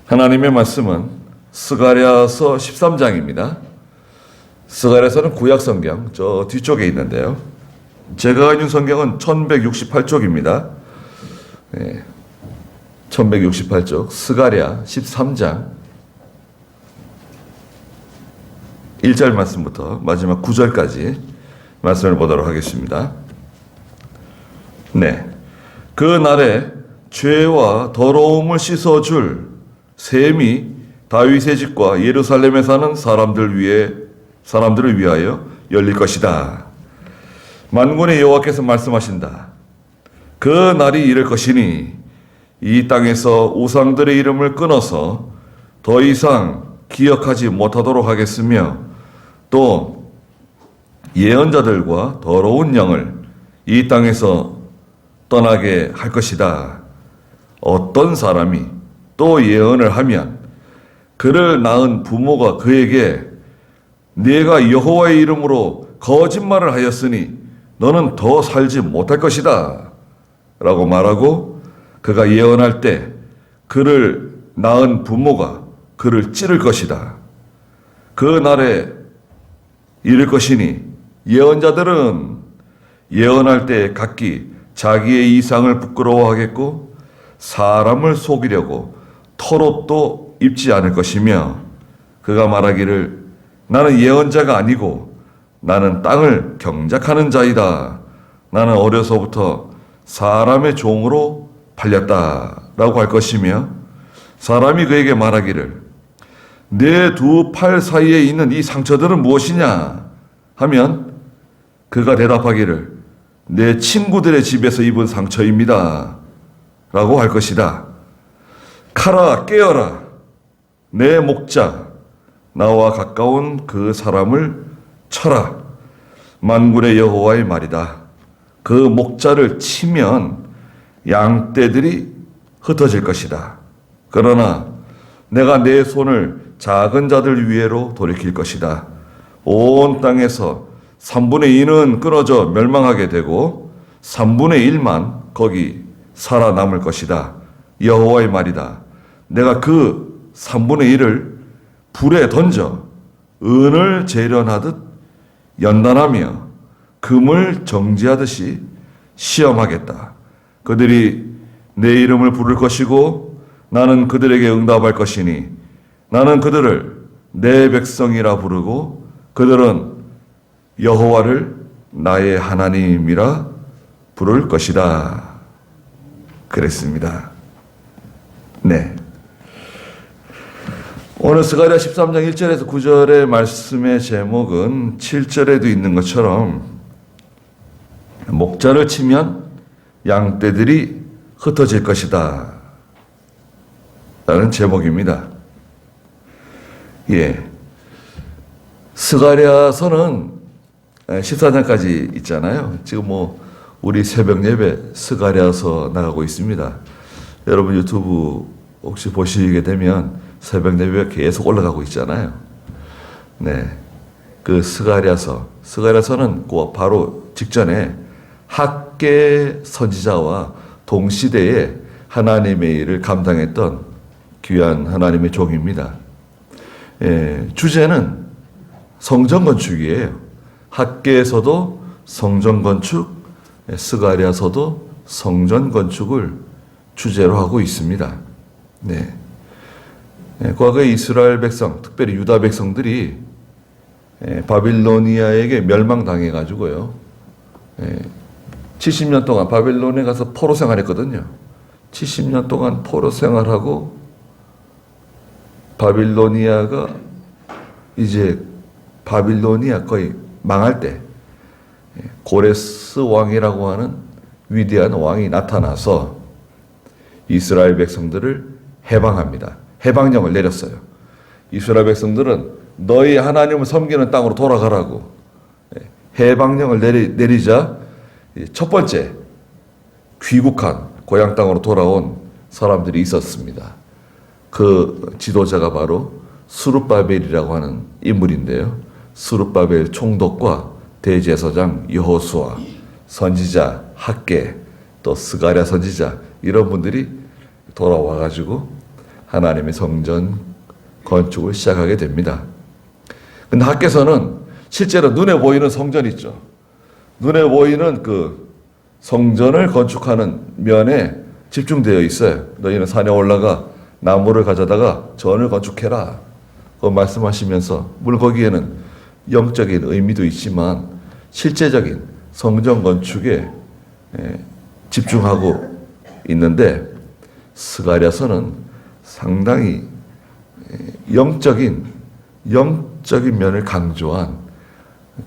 하나님의 말씀은 스가랴서 13장입니다. 스가랴서는 구약 성경 저 뒤쪽에 있는데요. 제가 가진 성경은 1168쪽입니다. 1168쪽 스가랴 13장 1절 말씀부터 마지막 9절까지 말씀을 보도록 하겠습니다. 네, 그 날에 죄와 더러움을 씻어줄 셈이 다윗의 집과 예루살렘에 사는 사람들을 위하여 열릴 것이다. 만군의 여호와께서 말씀하신다. 그 날이 이를 것이니 이 땅에서 우상들의 이름을 끊어서 더 이상 기억하지 못하도록 하겠으며 또 예언자들과 더러운 영을 이 땅에서 떠나게 할 것이다. 어떤 사람이 또 예언을 하면 그를 낳은 부모가 그에게 네가 여호와의 이름으로 거짓말을 하였으니 너는 더 살지 못할 것이다 라고 말하고 그가 예언할 때 그를 낳은 부모가 그를 찌를 것이다. 그 날에 이를 것이니 예언자들은 예언할 때 각기 자기의 이상을 부끄러워하겠고 사람을 속이려고 털옷도 입지 않을 것이며 그가 말하기를 나는 예언자가 아니고 나는 땅을 경작하는 자이다. 나는 어려서부터 사람의 종으로 팔렸다 라고 할 것이며 사람이 그에게 말하기를 내 두 팔 사이에 있는 이 상처들은 무엇이냐 하면 그가 대답하기를 내 친구들의 집에서 입은 상처입니다 라고 할 것이다. 카라 깨어라 내 목자 나와 가까운 그 사람을 쳐라. 만군의 여호와의 말이다. 그 목자를 치면 양떼들이 흩어질 것이다. 그러나 내가 내 손을 작은 자들 위에로 돌이킬 것이다. 온 땅에서 3분의 2는 끊어져 멸망하게 되고 3분의 1만 거기 살아남을 것이다. 여호와의 말이다. 내가 그 3분의 1을 불에 던져 은을 재련하듯 연단하며 금을 정지하듯이 시험하겠다. 그들이 내 이름을 부를 것이고 나는 그들에게 응답할 것이니 나는 그들을 내 백성이라 부르고 그들은 여호와를 나의 하나님이라 부를 것이다. 그랬습니다. 네. 오늘 스가랴 13장 1절에서 9절의 말씀의 제목은 7절에도 있는 것처럼 목자를 치면 양떼들이 흩어질 것이다 라는 제목입니다. 예. 스가랴서는 14장까지 있잖아요. 지금 우리 새벽 예배 스가랴서 나가고 있습니다. 여러분 유튜브 혹시 보시게 되면 새벽 예배가 계속 올라가고 있잖아요. 네. 그 스가랴서는 바로 직전에 학개 선지자와 동시대에 하나님의 일을 감당했던 귀한 하나님의 종입니다. 예, 주제는 성전 건축이에요. 학개에서도 성전 건축, 스가랴서도 성전 건축을 주제로 하고 있습니다. 네. 과거에 이스라엘 백성, 특별히 유다 백성들이 바빌로니아에게 멸망당해가지고요. 70년 동안 바빌론에 가서 포로 생활했거든요. 70년 동안 포로 생활하고 바빌로니아 거의 망할 때 고레스 왕이라고 하는 위대한 왕이 나타나서 이스라엘 백성들을 해방합니다. 해방령을 내렸어요. 이스라엘 백성들은 너희 하나님을 섬기는 땅으로 돌아가라고 해방령을 내리자 첫 번째 귀국한 고향 땅으로 돌아온 사람들이 있었습니다. 그 지도자가 바로 스룹바벨이라고 하는 인물인데요. 스룹바벨 총독과 대제사장 여호수아, 선지자 학개, 또 스가랴 선지자 이런 분들이 돌아와가지고 하나님의 성전 건축을 시작하게 됩니다. 근데 하께서는 실제로 눈에 보이는 성전 있죠. 눈에 보이는 그 성전을 건축하는 면에 집중되어 있어요. 너희는 산에 올라가 나무를 가져다가 전을 건축해라. 그 말씀하시면서 물론 거기에는 영적인 의미도 있지만 실제적인 성전 건축에 집중하고 있는데 스가랴서는 상당히 영적인 면을 강조한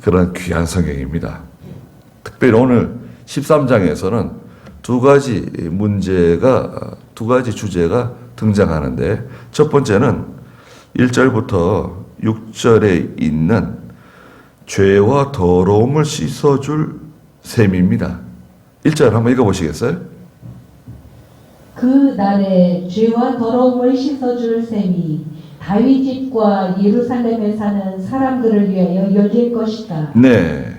그런 귀한 성경입니다. 특별히 오늘 13장에서는 두 가지 주제가 등장하는데 첫 번째는 1절부터 6절에 있는 죄와 더러움을 씻어줄 셈입니다. 1절 한번 읽어보시겠어요? 그 날에 죄와 더러움을 씻어줄 셈이 다윗 집과 예루살렘에 사는 사람들을 위하여 열릴 것이다. 네.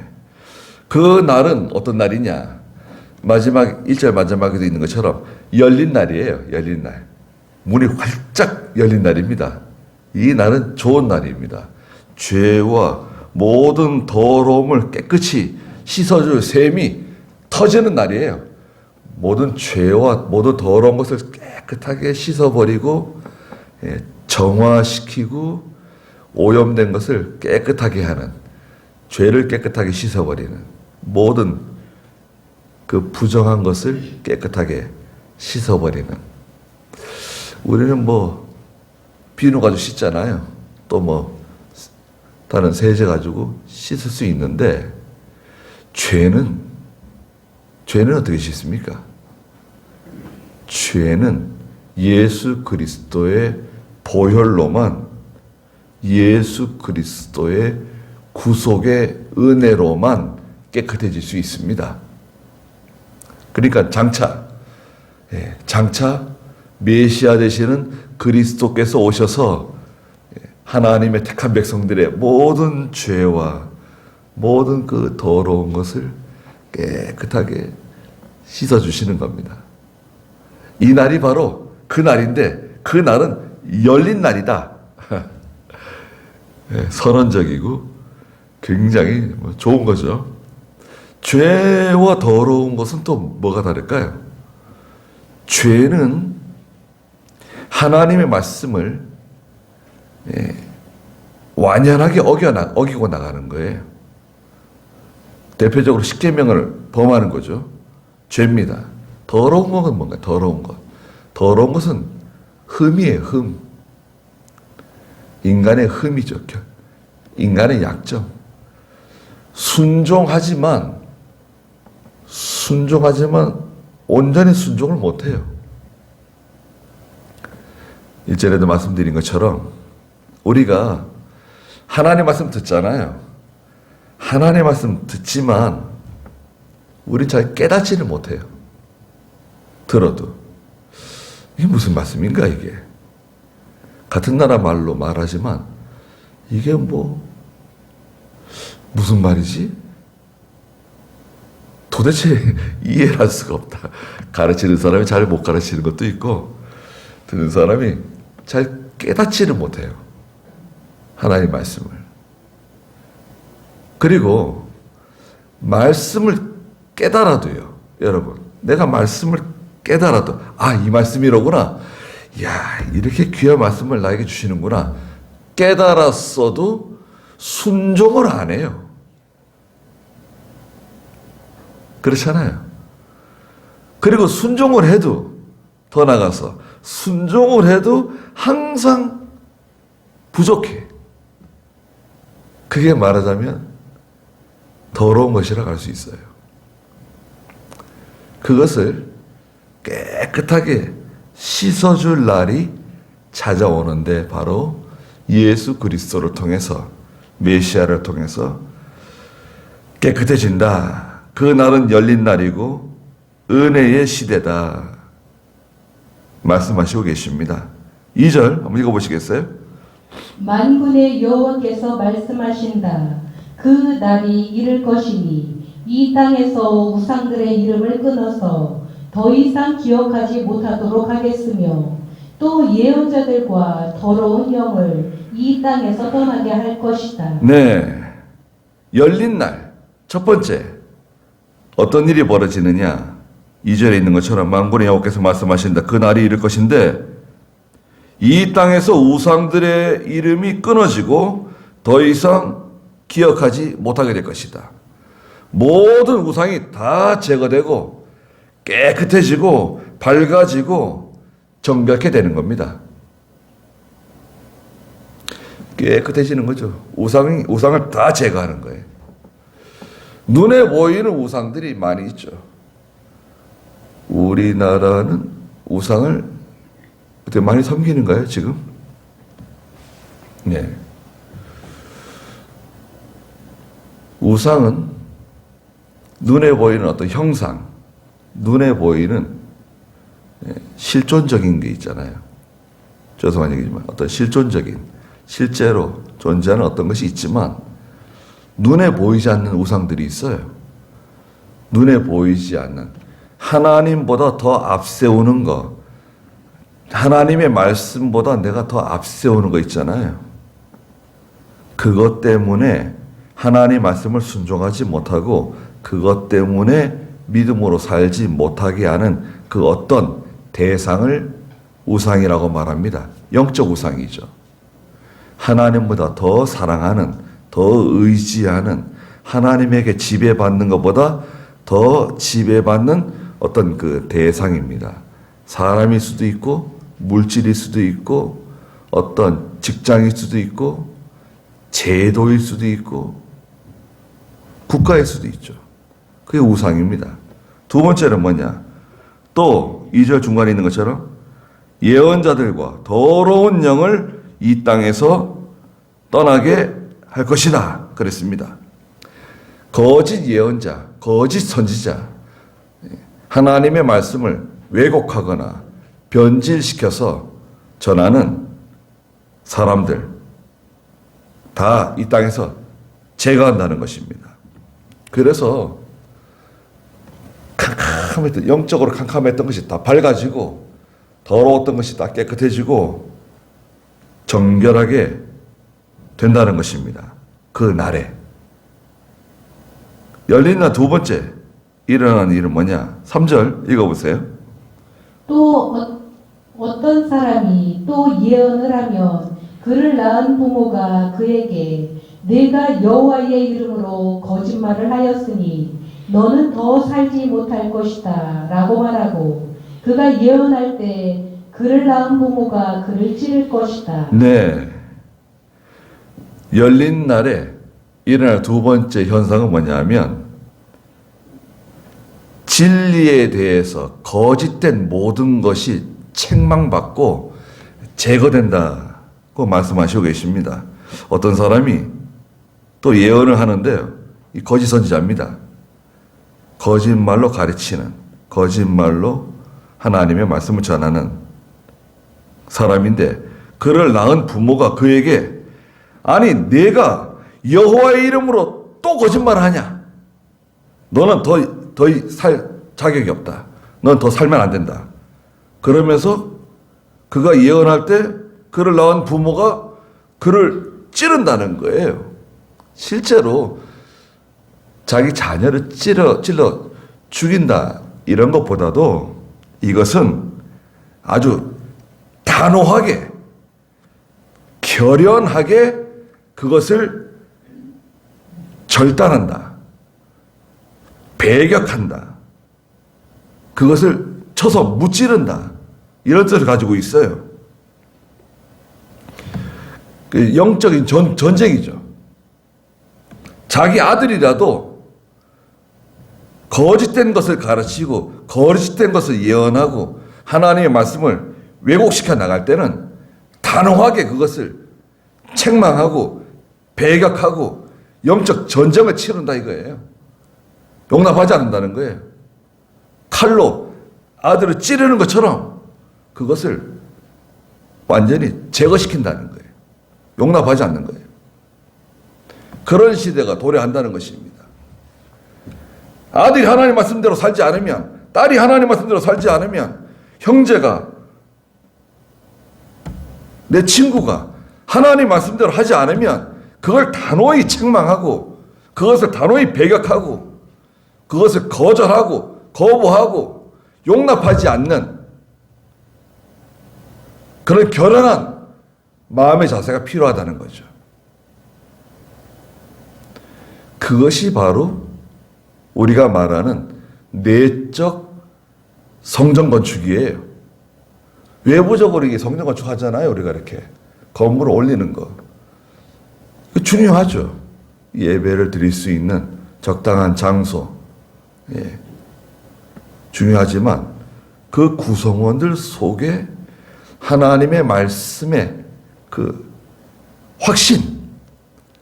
그 날은 어떤 날이냐? 마지막 1절 마지막에도 있는 것처럼 열린 날이에요. 열린 날. 문이 활짝 열린 날입니다. 이 날은 좋은 날입니다. 죄와 모든 더러움을 깨끗이 씻어줄 셈이 터지는 날이에요. 모든 죄와 모든 더러운 것을 깨끗하게 씻어버리고 정화시키고 오염된 것을 깨끗하게 하는, 죄를 깨끗하게 씻어버리는, 모든 그 부정한 것을 깨끗하게 씻어버리는. 우리는 비누 가지고 씻잖아요. 또 다른 세제 가지고 씻을 수 있는데 죄는 어떻게 씻습니까? 죄는 예수 그리스도의 보혈로만, 예수 그리스도의 구속의 은혜로만 깨끗해질 수 있습니다. 그러니까 장차 메시아 되시는 그리스도께서 오셔서 하나님의 택한 백성들의 모든 죄와 모든 그 더러운 것을 깨끗하게 씻어주시는 겁니다. 이 날이 바로 그 날인데 그 날은 열린 날이다. 선언적이고 굉장히 좋은 거죠. 죄와 더러운 것은 또 뭐가 다를까요? 죄는 하나님의 말씀을 완연하게 어기고 나가는 거예요. 대표적으로 십계명을 범하는 거죠. 죄입니다. 더러운 것은 뭔가? 더러운 것. 더러운 것은 흠이에요. 흠. 인간의 흠이죠. 인간의 약점. 순종하지만 온전히 순종을 못해요. 1절에도 말씀드린 것처럼 우리가 하나님의 말씀 듣잖아요. 하나님의 말씀 듣지만 우린 잘 깨닫지를 못해요. 들어도 이게 무슨 말씀인가 이게. 같은 나라 말로 말하지만 이게 무슨 말이지? 도대체 이해를 할 수가 없다. 가르치는 사람이 잘 못 가르치는 것도 있고 듣는 사람이 잘 깨닫지를 못해요. 하나님의 말씀을. 그리고 말씀을 깨달아도요. 여러분, 내가 말씀을 깨달아도 이 말씀이로구나. 야, 이렇게 귀한 말씀을 나에게 주시는구나. 깨달았어도 순종을 안 해요. 그렇잖아요. 그리고 순종을 해도 더 나가서 순종을 해도 항상 부족해. 그게 말하자면 더러운 것이라고 할 수 있어요. 그것을 깨끗하게 씻어줄 날이 찾아오는데 바로 예수 그리스도를 통해서, 메시아를 통해서 깨끗해진다. 그 날은 열린 날이고 은혜의 시대다. 말씀하시고 계십니다. 2절 한번 읽어보시겠어요? 만군의 여호와께서 말씀하신다. 그 날이 이를 것이니 이 땅에서 우상들의 이름을 끊어서 더 이상 기억하지 못하도록 하겠으며 또 예언자들과 더러운 영을 이 땅에서 떠나게 할 것이다. 네. 열린 날. 첫 번째. 어떤 일이 벌어지느냐. 2절에 있는 것처럼 만군의 여호와께서 말씀하신다. 그 날이 이를 것인데 이 땅에서 우상들의 이름이 끊어지고 더 이상 기억하지 못하게 될 것이다. 모든 우상이 다 제거되고 깨끗해지고 밝아지고 정결케 되는 겁니다. 깨끗해지는 거죠. 우상을 다 제거하는 거예요. 눈에 보이는 우상들이 많이 있죠. 우리나라는 우상을 어떻게 많이 섬기는가요, 지금? 네. 우상은 눈에 보이는 어떤 형상, 눈에 보이는 실존적인 게 있잖아요. 죄송한 얘기지만 어떤 실존적인, 실제로 존재하는 어떤 것이 있지만 눈에 보이지 않는 우상들이 있어요. 눈에 보이지 않는 하나님보다 더 앞세우는 거, 하나님의 말씀보다 내가 더 앞세우는 거 있잖아요. 그것 때문에 하나님 말씀을 순종하지 못하고 그것 때문에 믿음으로 살지 못하게 하는 그 어떤 대상을 우상이라고 말합니다. 영적 우상이죠. 하나님보다 더 사랑하는, 더 의지하는, 하나님에게 지배받는 것보다 더 지배받는 어떤 그 대상입니다. 사람일 수도 있고 물질일 수도 있고 어떤 직장일 수도 있고 제도일 수도 있고 국가일 수도 있죠. 그게 우상입니다. 두 번째는 뭐냐? 또 2절 중간에 있는 것처럼 예언자들과 더러운 영을 이 땅에서 떠나게 할 것이다. 그랬습니다. 거짓 예언자, 거짓 선지자, 하나님의 말씀을 왜곡하거나 변질시켜서 전하는 사람들 다 이 땅에서 제거한다는 것입니다. 그래서 캄캄했던, 영적으로 캄캄했던 것이 다 밝아지고 더러웠던 것이 다 깨끗해지고 정결하게 된다는 것입니다. 그 날에. 열린 날 두 번째 일어나는 일은 뭐냐? 3절 읽어보세요. 또 어떤 사람이 또 예언을 하면 그를 낳은 부모가 그에게 내가 여호와의 이름으로 거짓말을 하였으니 너는 더 살지 못할 것이다 라고 말하고 그가 예언할 때 그를 낳은 부모가 그를 찌를 것이다. 네. 열린 날에 일어날 두 번째 현상은 뭐냐면 진리에 대해서 거짓된 모든 것이 책망받고 제거된다고 말씀하시고 계십니다. 어떤 사람이 또 예언을 하는데요. 이 거짓 선지자입니다. 거짓말로 가르치는, 거짓말로 하나님의 말씀을 전하는 사람인데 그를 낳은 부모가 그에게 아니 내가 여호와의 이름으로 또 거짓말을 하냐? 너는 더 살 자격이 없다. 넌 더 살면 안 된다. 그러면서 그가 예언할 때 그를 낳은 부모가 그를 찌른다는 거예요. 실제로 자기 자녀를 찔러 죽인다 이런 것보다도 이것은 아주 단호하게 결연하게 그것을 절단한다. 배격한다. 그것을 쳐서 무찌른다. 이런 뜻을 가지고 있어요. 그 영적인 전쟁이죠. 자기 아들이라도 거짓된 것을 가르치고 거짓된 것을 예언하고 하나님의 말씀을 왜곡시켜 나갈 때는 단호하게 그것을 책망하고 배격하고 영적 전쟁을 치른다 이거예요. 용납하지 않는다는 거예요. 칼로 아들을 찌르는 것처럼 그것을 완전히 제거시킨다는 거예요. 용납하지 않는 거예요. 그런 시대가 도래한다는 것입니다. 아들이 하나님 말씀대로 살지 않으면, 딸이 하나님 말씀대로 살지 않으면 형제가 내 친구가 하나님 말씀대로 하지 않으면 그걸 단호히 책망하고 그것을 단호히 배격하고 그것을 거절하고 거부하고 용납하지 않는 그런 결연한 마음의 자세가 필요하다는 거죠. 그것이 바로 우리가 말하는 내적 성전 건축이에요. 외부적으로 이게 성전 건축하잖아요. 우리가 이렇게 건물을 올리는 거. 중요하죠. 예배를 드릴 수 있는 적당한 장소. 예. 중요하지만 그 구성원들 속에 하나님의 말씀의 그 확신,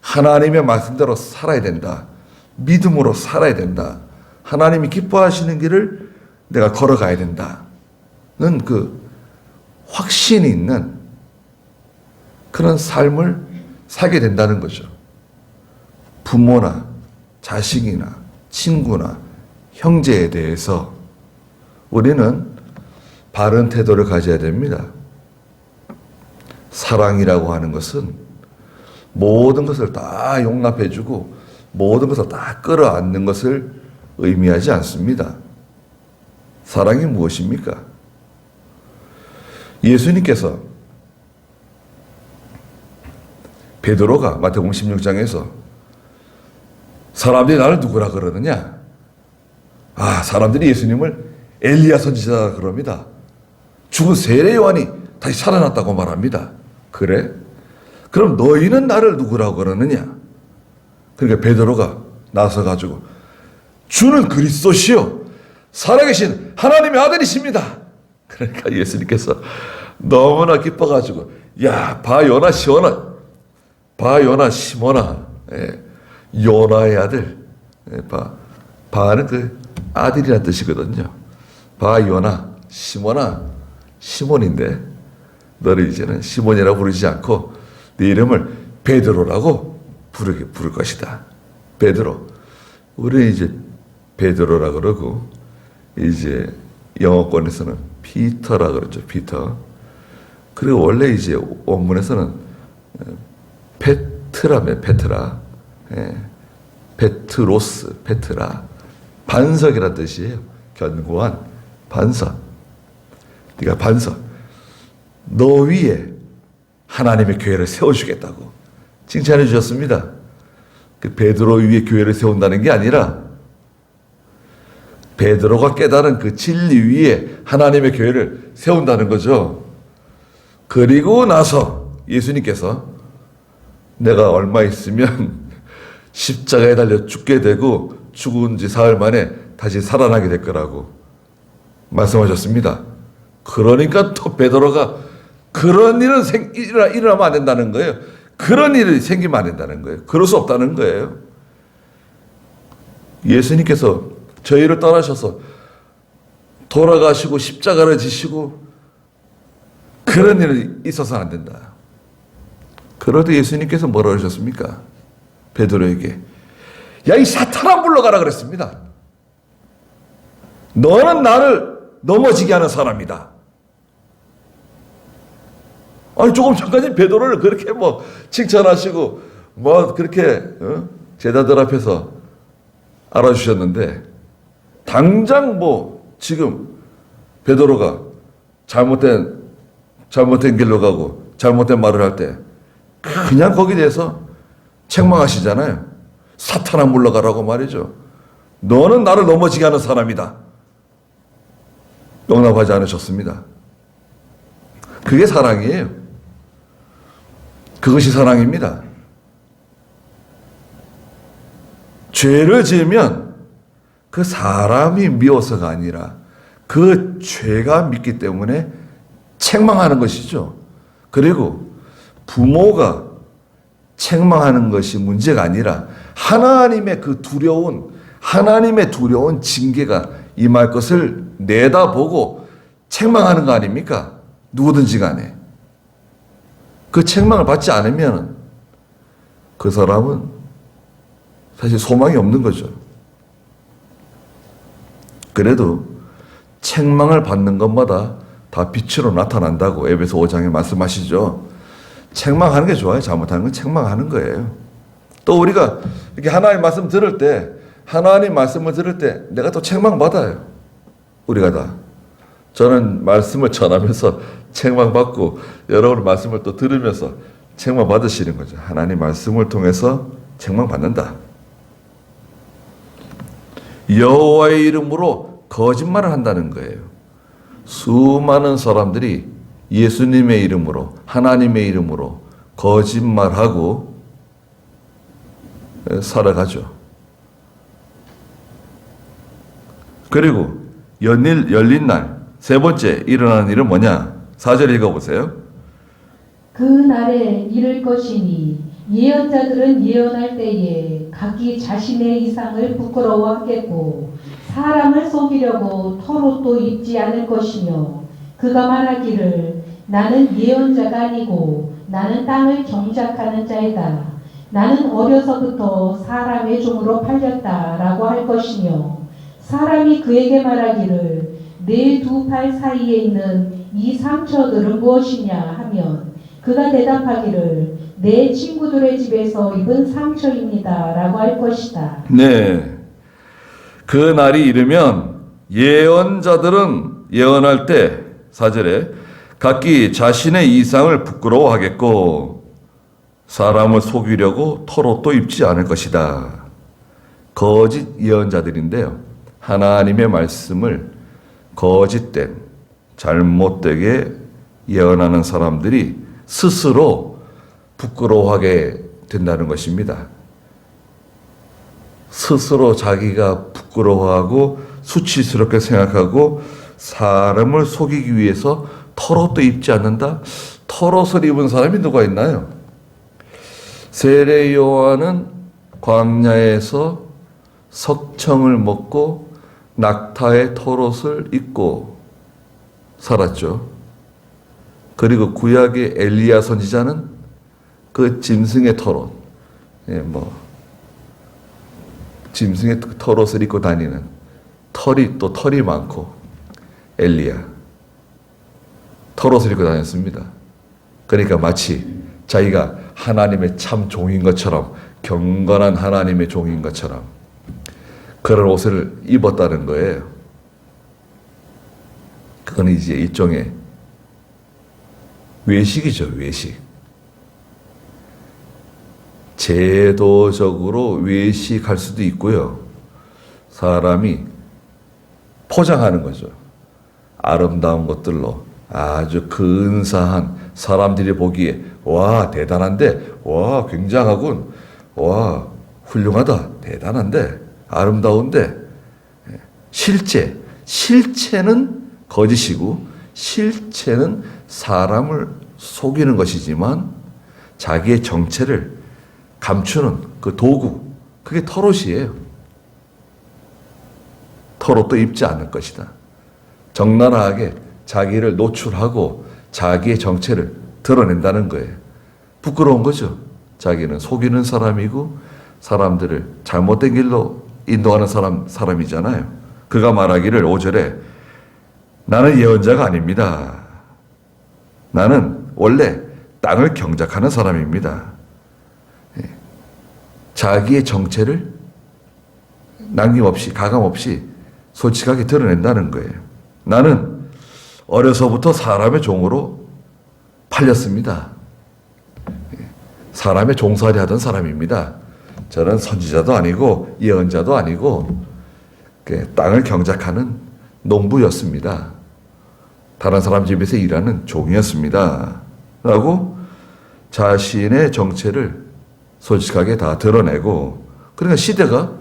하나님의 말씀대로 살아야 된다. 믿음으로 살아야 된다. 하나님이 기뻐하시는 길을 내가 걸어가야 된다는 그 확신이 있는 그런 삶을 살게 된다는 거죠. 부모나 자식이나 친구나 형제에 대해서 우리는 바른 태도를 가져야 됩니다. 사랑이라고 하는 것은 모든 것을 다 용납해주고 모든 것을 다 끌어안는 것을 의미하지 않습니다. 사랑이 무엇입니까? 예수님께서 베드로가 마태복음 16장에서 사람들이 나를 누구라 그러느냐? 사람들이 예수님을 엘리야 선지자라 그럽니다. 죽은 세례 요한이 다시 살아났다고 말합니다. 그래? 그럼 너희는 나를 누구라고 그러느냐? 그러니까 베드로가 나서가지고 주는 그리스도시요 살아계신 하나님의 아들이십니다. 그러니까 예수님께서 너무나 기뻐가지고 봐 요나 시모나 요나의 아들 바는 그 아들이라는 뜻이거든요. 요나 시모나 시몬인데 너를 이제는 시몬이라고 부르지 않고 네 이름을 베드로라고 부를 것이다. 베드로. 우리 이제 베드로라 그러고 이제 영어권에서는 피터라 그러죠. 피터. 그리고 원래 이제 원문에서는 페트라. 페트로스, 페트라. 반석이라는 뜻이에요. 견고한 반석. 네가 반석. 너 위에 하나님의 교회를 세워주겠다고 칭찬해 주셨습니다. 그 베드로 위에 교회를 세운다는 게 아니라 베드로가 깨달은 그 진리 위에 하나님의 교회를 세운다는 거죠. 그리고 나서 예수님께서 내가 얼마 있으면 십자가에 달려 죽게 되고 죽은 지 사흘 만에 다시 살아나게 될 거라고 말씀하셨습니다. 그러니까 또 베드로가 그런 일은 일어나면 안 된다는 거예요. 그런 일이 생기면 안 된다는 거예요. 그럴 수 없다는 거예요. 예수님께서 저희를 떠나셔서 돌아가시고 십자가를 지시고 그런 일이 있어서는 안 된다. 그러도 예수님께서 뭐라고 하셨습니까? 베드로에게 이 사탄아 물러가라 그랬습니다. 너는 나를 넘어지게 하는 사람이다. 조금 전까지 베드로를 그렇게 칭찬하시고 그렇게 제자들 앞에서 알아주셨는데 당장 지금 베드로가 잘못된 길로 가고 잘못된 말을 할 때 그냥 거기에 대해서 책망하시잖아요. 사탄아 물러가라고 말이죠. 너는 나를 넘어지게 하는 사람이다. 용납하지 않으셨습니다. 그게 사랑이에요. 그것이 사랑입니다. 죄를 지으면 그 사람이 미워서가 아니라 그 죄가 밉기 때문에 책망하는 것이죠. 그리고 부모가 책망하는 것이 문제가 아니라 하나님의 두려운 징계가 임할 것을 내다보고 책망하는 거 아닙니까? 누구든지 간에. 그 책망을 받지 않으면 그 사람은 사실 소망이 없는 거죠. 그래도 책망을 받는 것마다 다 빛으로 나타난다고 에베소 5장에 말씀하시죠. 책망하는 게 좋아요. 잘못하는 건 책망하는 거예요. 또 우리가 이렇게 하나님 말씀 들을 때, 하나님 말씀을 들을 때 내가 또 책망받아요. 우리가 다. 저는 말씀을 전하면서 책망받고 여러분 말씀을 또 들으면서 책망받으시는 거죠. 하나님 말씀을 통해서 책망받는다. 여호와의 이름으로 거짓말을 한다는 거예요. 수많은 사람들이 예수님의 이름으로, 하나님의 이름으로 거짓말하고 살아가죠. 그리고 열린 날, 세 번째 일어나는 일은 뭐냐? 4절 읽어보세요. 그 날에 이를 것이니 예언자들은 예언할 때에 각기 자신의 이상을 부끄러워하겠고 사람을 속이려고 털옷도 입지 않을 것이며 그가 말하기를 나는 예언자가 아니고 나는 땅을 경작하는 자이다. 나는 어려서부터 사람의 종으로 팔렸다라고 할 것이며 사람이 그에게 말하기를 내 두 팔 사이에 있는 이 상처들은 무엇이냐 하면 그가 대답하기를 내 친구들의 집에서 입은 상처입니다 라고 할 것이다. 네. 그 날이 이르면 예언자들은 예언할 때 4절에 각기 자신의 이상을 부끄러워하겠고 사람을 속이려고 털옷도 입지 않을 것이다. 거짓 예언자들인데요. 하나님의 말씀을 거짓된 잘못되게 예언하는 사람들이 스스로 부끄러워하게 된다는 것입니다. 스스로 자기가 부끄러워하고 수치스럽게 생각하고 사람을 속이기 위해서 털옷도 입지 않는다? 털옷을 입은 사람이 누가 있나요? 세례 요한은 광야에서 석청을 먹고 낙타의 털옷을 입고 살았죠. 그리고 구약의 엘리야 선지자는 그 짐승의 털옷, 짐승의 털옷을 입고 다니는 털이 많고 엘리야 털옷을 입고 다녔습니다. 그러니까 마치 자기가 하나님의 참 종인 것처럼 경건한 하나님의 종인 것처럼 그런 옷을 입었다는 거예요. 그건 이제 일종의 외식이죠, 외식. 제도적으로 외식할 수도 있고요. 사람이 포장하는 거죠. 아름다운 것들로 아주 근사한 사람들이 보기에 와 대단한데 와 굉장하군 와 훌륭하다 대단한데 아름다운데 실체는 거짓이고 실체는 사람을 속이는 것이지만 자기의 정체를 감추는 그 도구 그게 털옷이에요. 털옷도 입지 않을 것이다. 적나라하게 자기를 노출하고 자기의 정체를 드러낸다는 거예요. 부끄러운 거죠. 자기는 속이는 사람이고 사람들을 잘못된 길로 인도하는 사람이잖아요. 그가 말하기를 5절에 나는 예언자가 아닙니다. 나는 원래 땅을 경작하는 사람입니다. 자기의 정체를 남김없이 가감없이 솔직하게 드러낸다는 거예요. 나는 어려서부터 사람의 종으로 팔렸습니다. 사람의 종살이 하던 사람입니다. 저는 선지자도 아니고 예언자도 아니고 땅을 경작하는 농부였습니다. 다른 사람 집에서 일하는 종이었습니다. 라고 자신의 정체를 솔직하게 다 드러내고 그러니까 시대가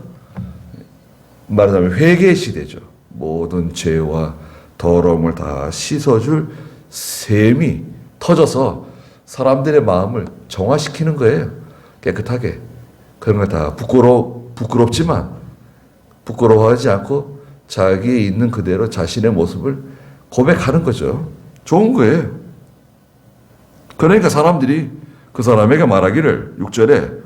말하자면 회개의 시대죠. 모든 죄와 더러움을 다 씻어줄 샘이 터져서 사람들의 마음을 정화시키는 거예요. 깨끗하게. 그런 걸 다 부끄럽지만 부끄러워하지 않고 자기에 있는 그대로 자신의 모습을 고백하는 거죠. 좋은 거예요. 그러니까 사람들이 그 사람에게 말하기를 6절에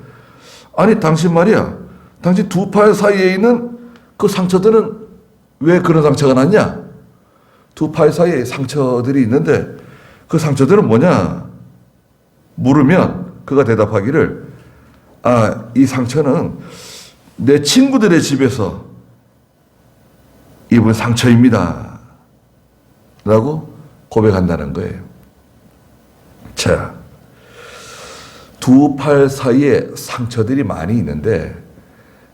아니 당신 말이야. 당신 두 팔 사이에 있는 그 상처들은 왜 그런 상처가 났냐? 두 팔 사이에 상처들이 있는데 그 상처들은 뭐냐? 물으면 그가 대답하기를 이 상처는 내 친구들의 집에서 입은 상처입니다. 라고 고백한다는 거예요. 자, 두 팔 사이에 상처들이 많이 있는데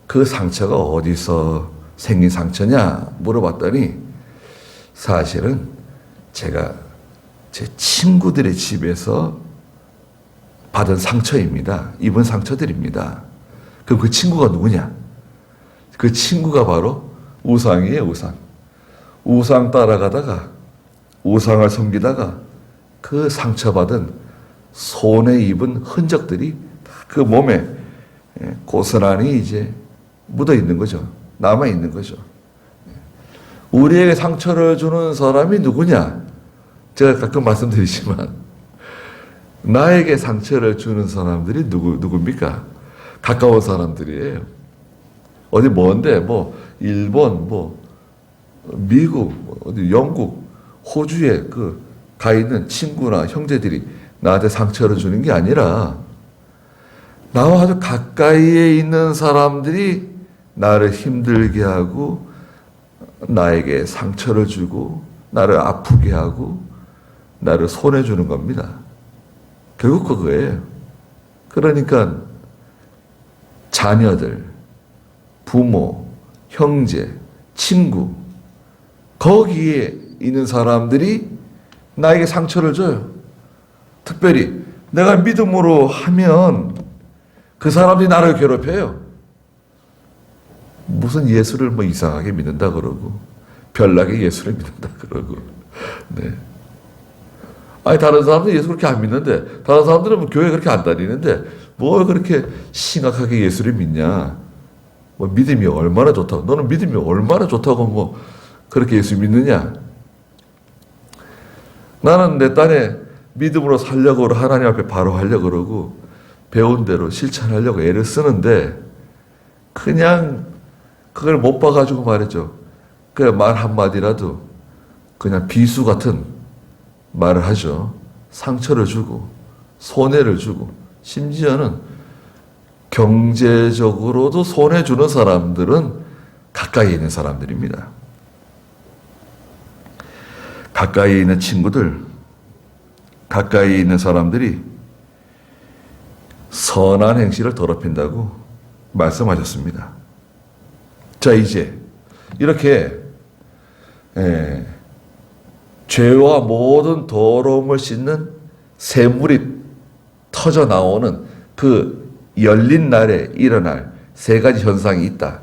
그 상처가 어디서 생긴 상처냐 물어봤더니 사실은 제가 제 친구들의 집에서 받은 상처입니다. 입은 상처들입니다. 그럼 그 친구가 누구냐? 그 친구가 바로 우상이에요, 우상. 우상 따라가다가 우상을 섬기다가 그 상처받은 손에 입은 흔적들이 그 몸에 고스란히 이제 묻어 있는 거죠. 남아 있는 거죠. 우리에게 상처를 주는 사람이 누구냐? 제가 가끔 말씀드리지만 나에게 상처를 주는 사람들이 누굽니까? 가까운 사람들이에요. 어디 먼데 일본 미국 어디 영국 호주에 가 있는 친구나 형제들이 나한테 상처를 주는 게 아니라 나와 아주 가까이에 있는 사람들이 나를 힘들게 하고 나에게 상처를 주고 나를 아프게 하고 나를 손해주는 겁니다. 결국 그거예요. 그러니까 자녀들, 부모, 형제, 친구 거기에 있는 사람들이 나에게 상처를 줘요. 특별히 내가 믿음으로 하면 그 사람들이 나를 괴롭혀요. 무슨 예수를 이상하게 믿는다 그러고 별나게 예수를 믿는다 그러고 네. 다른 사람들은 예수 그렇게 안 믿는데 다른 사람들은 교회 그렇게 안 다니는데 뭘 그렇게 심각하게 예수를 믿냐? 믿음이 얼마나 좋다고 너는 믿음이 얼마나 좋다고 그렇게 예수 믿느냐? 나는 내 딴에 믿음으로 살려고 하나님 앞에 바로 하려고 그러고 배운 대로 실천하려고 애를 쓰는데 그냥 그걸 못 봐가지고 말이죠. 그 말 한마디라도 그냥 비수 같은 말을 하죠. 상처를 주고 손해를 주고 심지어는 경제적으로도 손해주는 사람들은 가까이 있는 사람들입니다. 가까이 있는 친구들, 가까이 있는 사람들이 선한 행실을 더럽힌다고 말씀하셨습니다. 자, 이제 이렇게 죄와 모든 더러움을 씻는 샘물이 터져 나오는 그 열린 날에 일어날 세 가지 현상이 있다.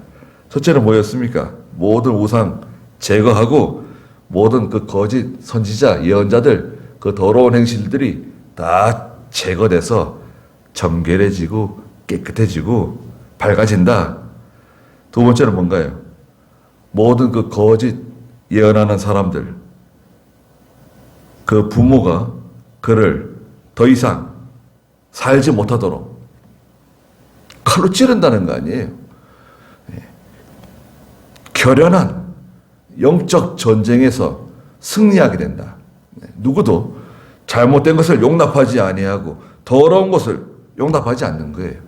첫째는 뭐였습니까? 모든 우상 제거하고 모든 그 거짓 선지자, 예언자들 그 더러운 행실들이 다 제거돼서 정결해지고 깨끗해지고 밝아진다. 두 번째는 뭔가요? 모든 그 거짓 예언하는 사람들, 그 부모가 그를 더 이상 살지 못하도록 칼로 찌른다는 거 아니에요. 결연한 영적 전쟁에서 승리하게 된다. 누구도 잘못된 것을 용납하지 아니하고 더러운 것을 용납하지 않는 거예요.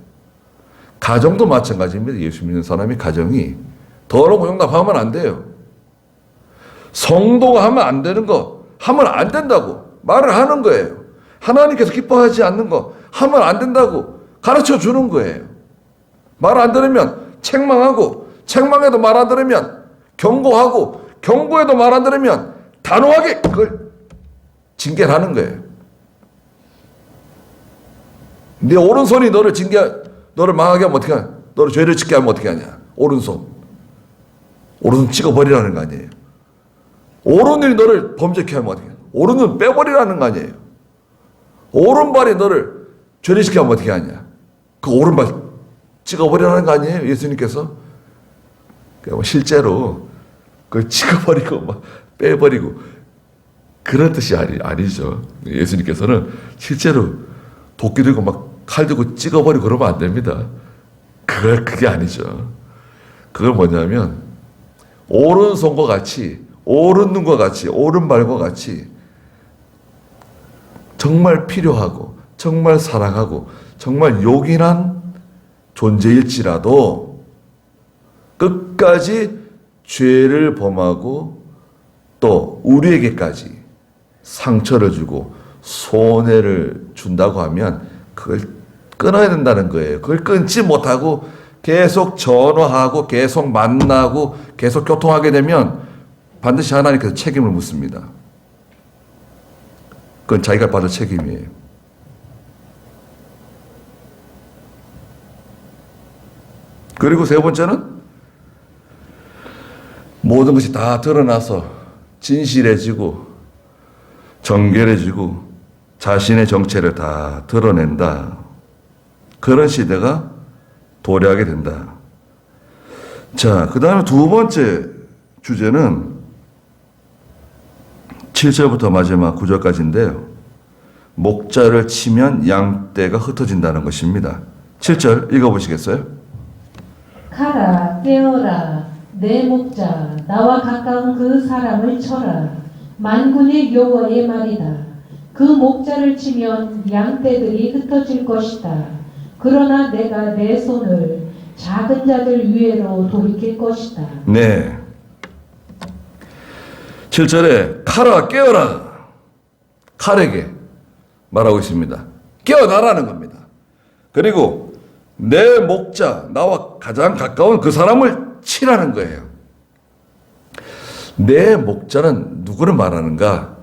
가정도 마찬가지입니다. 예수 믿는 사람이 가정이 더러운 거 용납하면 안 돼요. 성도가 하면 안 되는 거 하면 안 된다고 말을 하는 거예요. 하나님께서 기뻐하지 않는 거 하면 안 된다고 가르쳐 주는 거예요. 말 안 들으면 책망하고 책망해도 말 안 들으면 경고하고 경고해도 말 안 들으면 단호하게 그걸 징계를 하는 거예요. 네 오른손이 너를 망하게 하면 어떻게 하냐? 너를 죄를 짓게 하면 어떻게 하냐? 오른손 찍어버리라는 거 아니에요. 오른눈이 너를 범죄케 하면 어떻게 하냐? 오른눈 빼버리라는 거 아니에요. 오른발이 너를 죄를 짓게 하면 어떻게 하냐? 그 오른발 찍어버리라는 거 아니에요? 예수님께서. 실제로 그걸 찍어버리고 막 빼버리고 그런 뜻이 아니죠. 예수님께서는 실제로 도끼 들고 막 칼 들고 찍어버리고 그러면 안 됩니다. 그게 아니죠. 그걸 뭐냐면 오른손과 같이 오른눈과 같이 오른발과 같이 정말 필요하고 정말 사랑하고 정말 요긴한 존재일지라도 끝까지 죄를 범하고 또 우리에게까지 상처를 주고 손해를 준다고 하면 그걸 끊어야 된다는 거예요. 그걸 끊지 못하고 계속 전화하고 계속 만나고 계속 교통하게 되면 반드시 하나님께서 책임을 묻습니다. 그건 자기가 받을 책임이에요. 그리고 세 번째는 모든 것이 다 드러나서 진실해지고 정결해지고 자신의 정체를 다 드러낸다. 그런 시대가 도래하게 된다. 자, 그 다음에 두 번째 주제는 7절부터 마지막 9절까지인데요. 목자를 치면 양떼가 흩어진다는 것입니다. 7절 읽어보시겠어요? 가라, 깨어라, 내 목자, 나와 가까운 그 사람을 쳐라. 만군의 여호와의 말이다. 그 목자를 치면 양떼들이 흩어질 것이다. 그러나 내가 내 손을 작은 자들 위에로 돌이킬 것이다. 네. 7절에 가라, 깨어라. 칼에게 말하고 있습니다. 깨어나라는 겁니다. 그리고 내 목자, 나와 가장 가까운 그 사람을 치라는 거예요. 내 목자는 누구를 말하는가?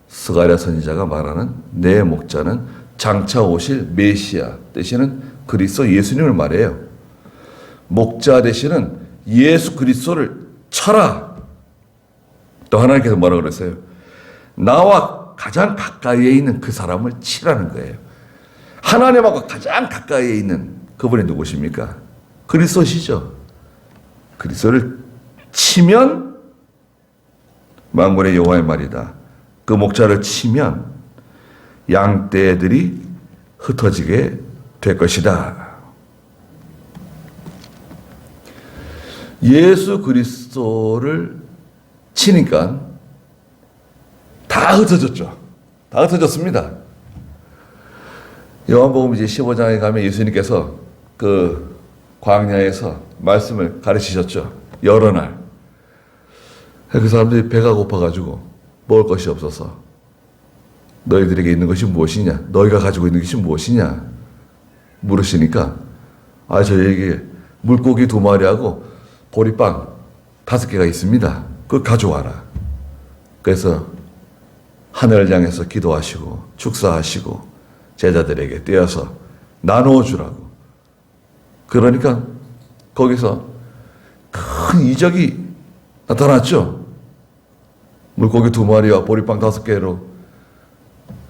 스가랴 선지자가 말하는 내 목자는 장차 오실 메시아 되시는 그리스도 예수님을 말해요. 목자 되시는 예수 그리스도를 쳐라. 또 하나님께서 뭐라고 그랬어요? 나와 가장 가까이에 있는 그 사람을 치라는 거예요. 하나님하고 가장 가까이에 있는 그분이 누구십니까? 그리스도시죠. 그리스도를 치면 만군의 여호와의 말이다. 그 목자를 치면 양떼들이 흩어지게 될 것이다. 예수 그리스도를 치니까 다 흩어졌죠. 다 흩어졌습니다. 요한복음 이제 15장에 가면 예수님께서 그 광야에서 말씀을 가르치셨죠. 여러 날. 그 사람들이 배가 고파가지고 먹을 것이 없어서 너희들에게 있는 것이 무엇이냐? 너희가 가지고 있는 것이 무엇이냐? 물으시니까 저희에게 물고기 2마리하고 보리빵 5개가 있습니다. 그걸 가져와라. 그래서 하늘을 향해서 기도하시고 축사하시고 제자들에게 떼어서 나누어 주라고. 그러니까 거기서 큰 이적이 나타났죠. 물고기 2마리와 보리빵 5개로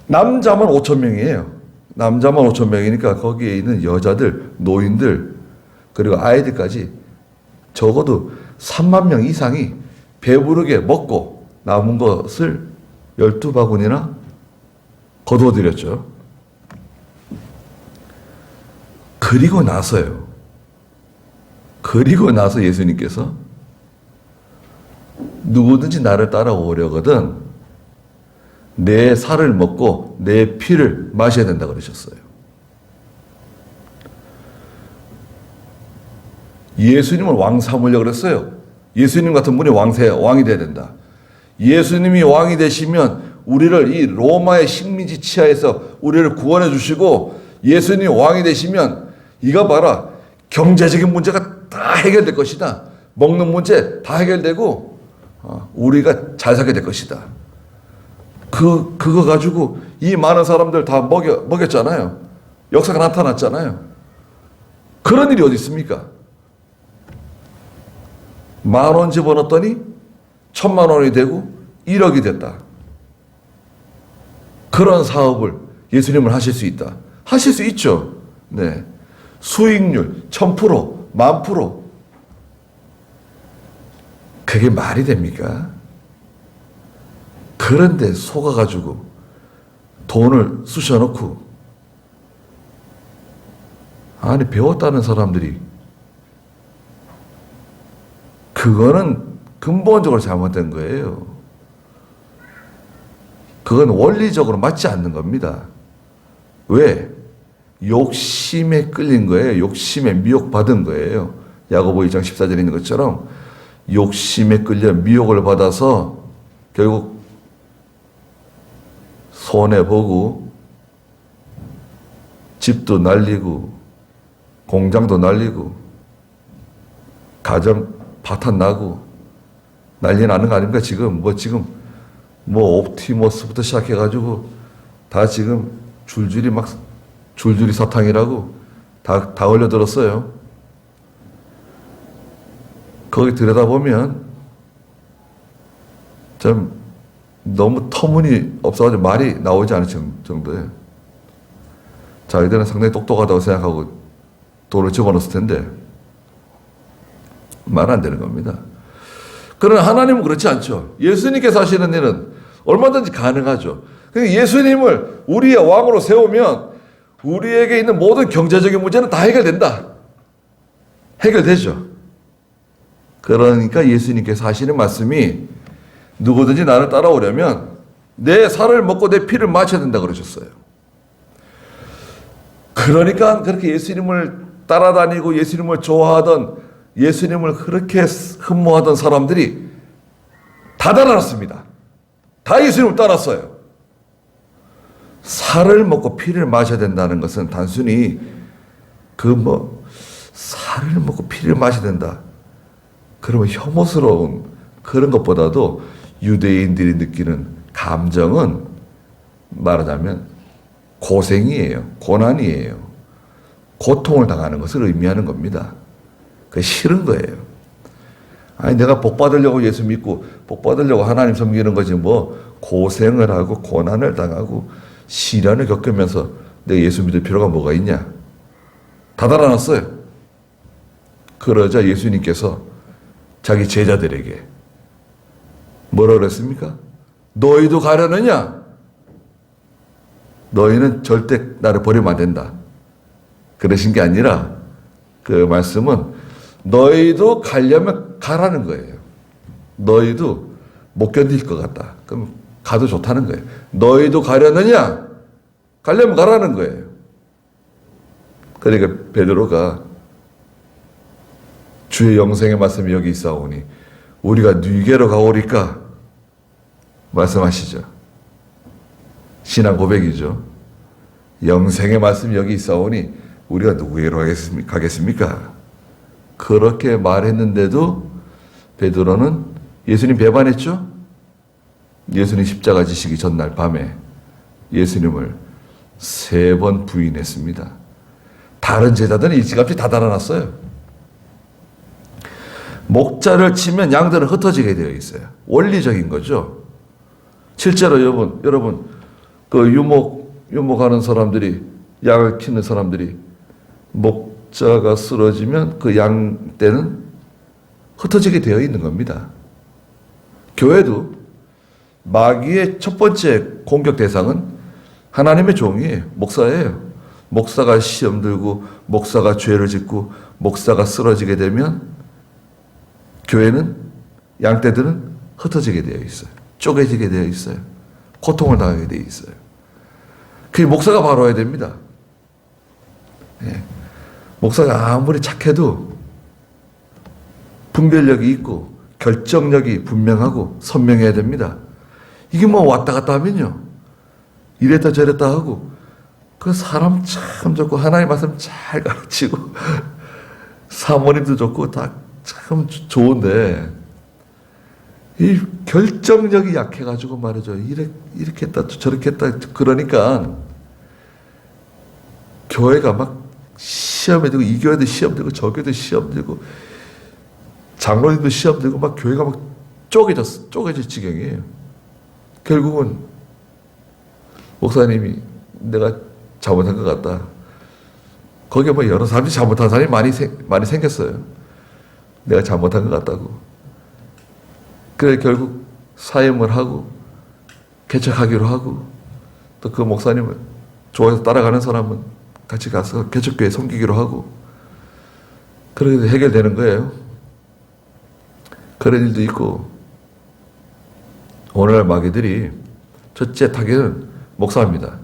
남자만 5,000명이에요. 남자만 5,000명이니까 거기에 있는 여자들, 노인들 그리고 아이들까지 적어도 3만 명 이상이 배부르게 먹고 남은 것을 12바구니나 거두어드렸죠. 그리고 나서 예수님께서 누구든지 나를 따라오려거든 내 살을 먹고 내 피를 마셔야 된다 그러셨어요. 예수님을 왕 삼으려고 그랬어요. 예수님 같은 분이 왕이 돼야 된다. 예수님이 왕이 되시면 우리를 이 로마의 식민지 치하에서 우리를 구원해 주시고 예수님이 왕이 되시면 이거 봐라. 경제적인 문제가 다 해결될 것이다. 먹는 문제 다 해결되고 우리가 잘 살게 될 것이다. 그거 가지고 이 많은 사람들 다 먹였잖아요. 역사가 나타났잖아요. 그런 일이 어디 있습니까? 10,000원 집어넣었더니 1,000,000원이 되고 1억이 됐다. 그런 사업을 예수님은 하실 수 있다. 하실 수 있죠. 네. 수익률 1,000%, 10,000%. 그게 말이 됩니까? 그런데 속아가지고 돈을 쑤셔넣고 배웠다는 사람들이 그거는 근본적으로 잘못된 거예요. 그건 원리적으로 맞지 않는 겁니다. 왜? 욕심에 끌린 거예요. 욕심에 미혹받은 거예요. 야고보 2장 14절에 있는 것처럼 욕심에 끌려 미혹을 받아서 결국 손해보고 집도 날리고 공장도 날리고 가정 파탄 나고 난리 나는 거 아닙니까? 지금 옵티머스부터 시작해가지고 다 지금 줄줄이 사탕이라고 다 걸려들었어요. 거기 들여다보면 좀 너무 터무니없어가지고 말이 나오지 않을 정도예요. 자기들은 상당히 똑똑하다고 생각하고 돈을 집어넣었을 텐데 말 안 되는 겁니다. 그러나 하나님은 그렇지 않죠. 예수님께서 하시는 일은 얼마든지 가능하죠. 그러니까 예수님을 우리의 왕으로 세우면 우리에게 있는 모든 경제적인 문제는 다 해결된다. 해결되죠. 그러니까 예수님께서 하시는 말씀이 누구든지 나를 따라오려면 내 살을 먹고 내 피를 마셔야 된다 그러셨어요. 그러니까 그렇게 예수님을 따라다니고 예수님을 좋아하던 예수님을 그렇게 흠모하던 사람들이 다 따라왔습니다. 다 예수님을 따랐어요. 살을 먹고 피를 마셔야 된다는 것은 단순히 살을 먹고 피를 마셔야 된다. 그러면 혐오스러운 그런 것보다도 유대인들이 느끼는 감정은 말하자면 고생이에요. 고난이에요. 고통을 당하는 것을 의미하는 겁니다. 그게 싫은 거예요. 아니 내가 복 받으려고 예수 믿고 복 받으려고 하나님 섬기는 거지 고생을 하고 고난을 당하고 시련을 겪으면서 내가 예수 믿을 필요가 뭐가 있냐. 다 달아났어요. 그러자 예수님께서 자기 제자들에게 뭐라 그랬습니까? 너희도 가려느냐? 너희는 절대 나를 버리면 안 된다. 그러신 게 아니라 그 말씀은 너희도 가려면 가라는 거예요. 너희도 못 견딜 것 같다. 그럼 가도 좋다는 거예요. 너희도 가려느냐? 가려면 가라는 거예요. 그러니까 베드로가 주의 영생의 말씀이 여기 있사오니 우리가 누구에게로 가오리까? 말씀하시죠. 신앙 고백이죠. 영생의 말씀이 여기 있사오니 우리가 누구에게로 가겠습니까? 그렇게 말했는데도 베드로는 예수님 배반했죠? 예수님 십자가 지시기 전날 밤에 예수님을 3번 부인했습니다. 다른 제자들은 일찌감치 다 달아났어요. 목자를 치면 양들은 흩어지게 되어 있어요. 원리적인 거죠. 실제로 여러분 그 유목하는 사람들이 양을 키우는 사람들이 목자가 쓰러지면 그 양떼는 흩어지게 되어 있는 겁니다. 교회도 마귀의 첫 번째 공격 대상은 하나님의 종이에요. 목사예요. 목사가 시험 들고 목사가 죄를 짓고 목사가 쓰러지게 되면 교회는 양떼들은 흩어지게 되어 있어요. 쪼개지게 되어 있어요. 고통을 당하게 되어 있어요. 그게 목사가 바로 와야 됩니다. 예. 목사가 아무리 착해도 분별력이 있고 결정력이 분명하고 선명해야 됩니다. 이게 왔다 갔다 하면요. 이랬다 저랬다 하고 그 사람 참 좋고 하나님 말씀 잘 가르치고 사모님도 좋고 다 참 좋은데 이 결정력이 약해가지고 말이죠. 이렇게 했다 저렇게 했다 그러니까 교회가 막 시험에 들고 이 교회도 시험 들고 저 교회도 시험 들고 장로님도 시험 들고 막 교회가 막 쪼개질 지경이에요. 결국은 목사님이 내가 잘못한 것 같다. 거기에 여러 사람들이 잘못한 사람이 많이 생겼어요. 내가 잘못한 것 같다고. 그래 결국 사임을 하고 개척하기로 하고 또 그 목사님을 좋아해서 따라가는 사람은 같이 가서 개척교회 섬기기로 하고 그렇게 해결되는 거예요. 그런 일도 있고 오늘날 마귀들이 첫째 타겟은 목사입니다.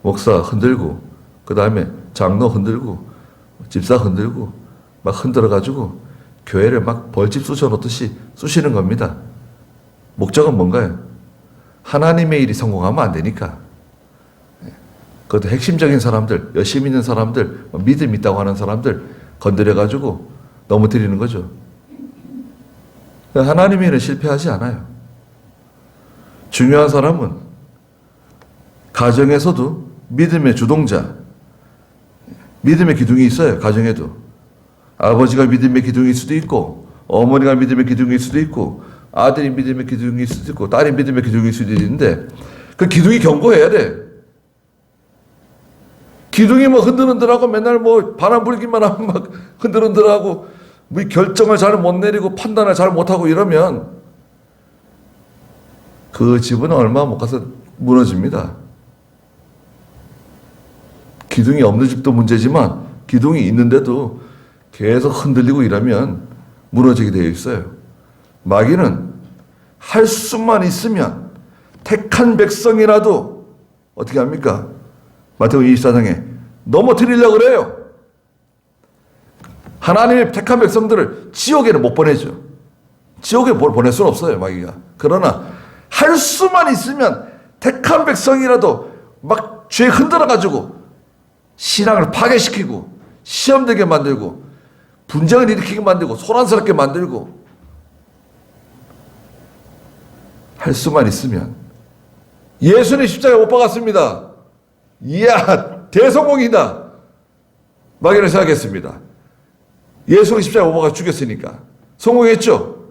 목사 흔들고, 그 다음에 장로 흔들고, 집사 흔들고, 막 흔들어가지고 교회를 막 벌집 쑤셔놓듯이 쑤시는 겁니다. 목적은 뭔가요? 하나님의 일이 성공하면 안 되니까. 그것도 핵심적인 사람들, 열심히 있는 사람들, 믿음 있다고 하는 사람들 건드려가지고 넘어뜨리는 거죠. 하나님의 일은 실패하지 않아요. 중요한 사람은 가정에서도 믿음의 주동자, 믿음의 기둥이 있어요. 가정에도. 아버지가 믿음의 기둥일 수도 있고, 어머니가 믿음의 기둥일 수도 있고, 아들이 믿음의 기둥일 수도 있고, 딸이 믿음의 기둥일 수도 있는데, 그 기둥이 견고해야 돼. 기둥이 뭐 흔들흔들하고 맨날 뭐 바람 불기만 하면 막 흔들흔들하고, 뭐 결정을 잘 못 내리고 판단을 잘 못하고 이러면, 그 집은 얼마 못 가서 무너집니다. 기둥이 없는 집도 문제지만, 기둥이 있는데도 계속 흔들리고 이러면 무너지게 되어 있어요. 마귀는 할 수만 있으면 택한 백성이라도 어떻게 합니까? 마태복음 24장에 넘어뜨리려고 그래요. 하나님의 택한 백성들을 지옥에는 못 보내죠. 지옥에 보낼 수는 없어요, 마귀가. 그러나 할 수만 있으면 택한 백성이라도 막 죄에 흔들어가지고 신앙을 파괴시키고 시험되게 만들고 분쟁을 일으키게 만들고 소란스럽게 만들고 할 수만 있으면 예수님 십자가에 못 박았습니다. 이야 대성공이다. 마귀는 생각했습니다. 예수님 십자가에 못 박아 죽였으니까 성공했죠.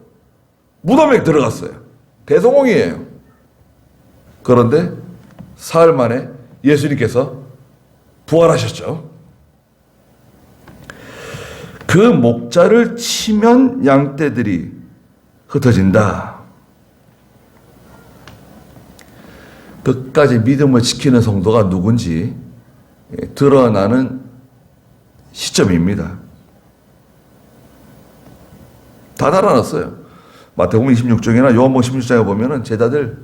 무덤에 들어갔어요. 대성공이에요. 그런데 사흘 만에 예수님께서 부활하셨죠. 그 목자를 치면 양떼들이 흩어진다. 끝까지 믿음을 지키는 성도가 누군지 드러나는 시점입니다. 다 달아났어요. 마태복음 26장이나 요한복음 16장에 보면은 제자들,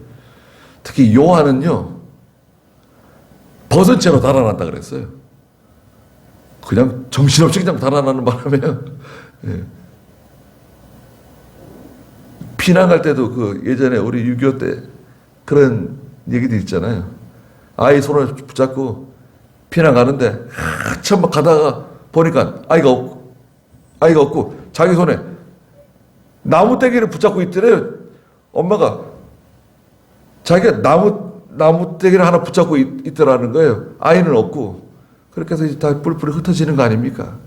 특히 요한은요, 벗은 채로 달아났다 그랬어요. 그냥 정신없이 그냥 달아나는 바람에 피난 갈 때도 그 예전에 우리 6.25 때 그런 얘기도 있잖아요. 아이 손을 붙잡고 피난 가는데 한참 막 가다가 보니까 아이가 없고 자기 손에 나무떼기를 붙잡고 있더래요. 엄마가 자기가 나무떼기를 하나 붙잡고 있더라는 거예요. 아이는 없고. 그렇게 해서 다 뿔뿔이 흩어지는 거 아닙니까?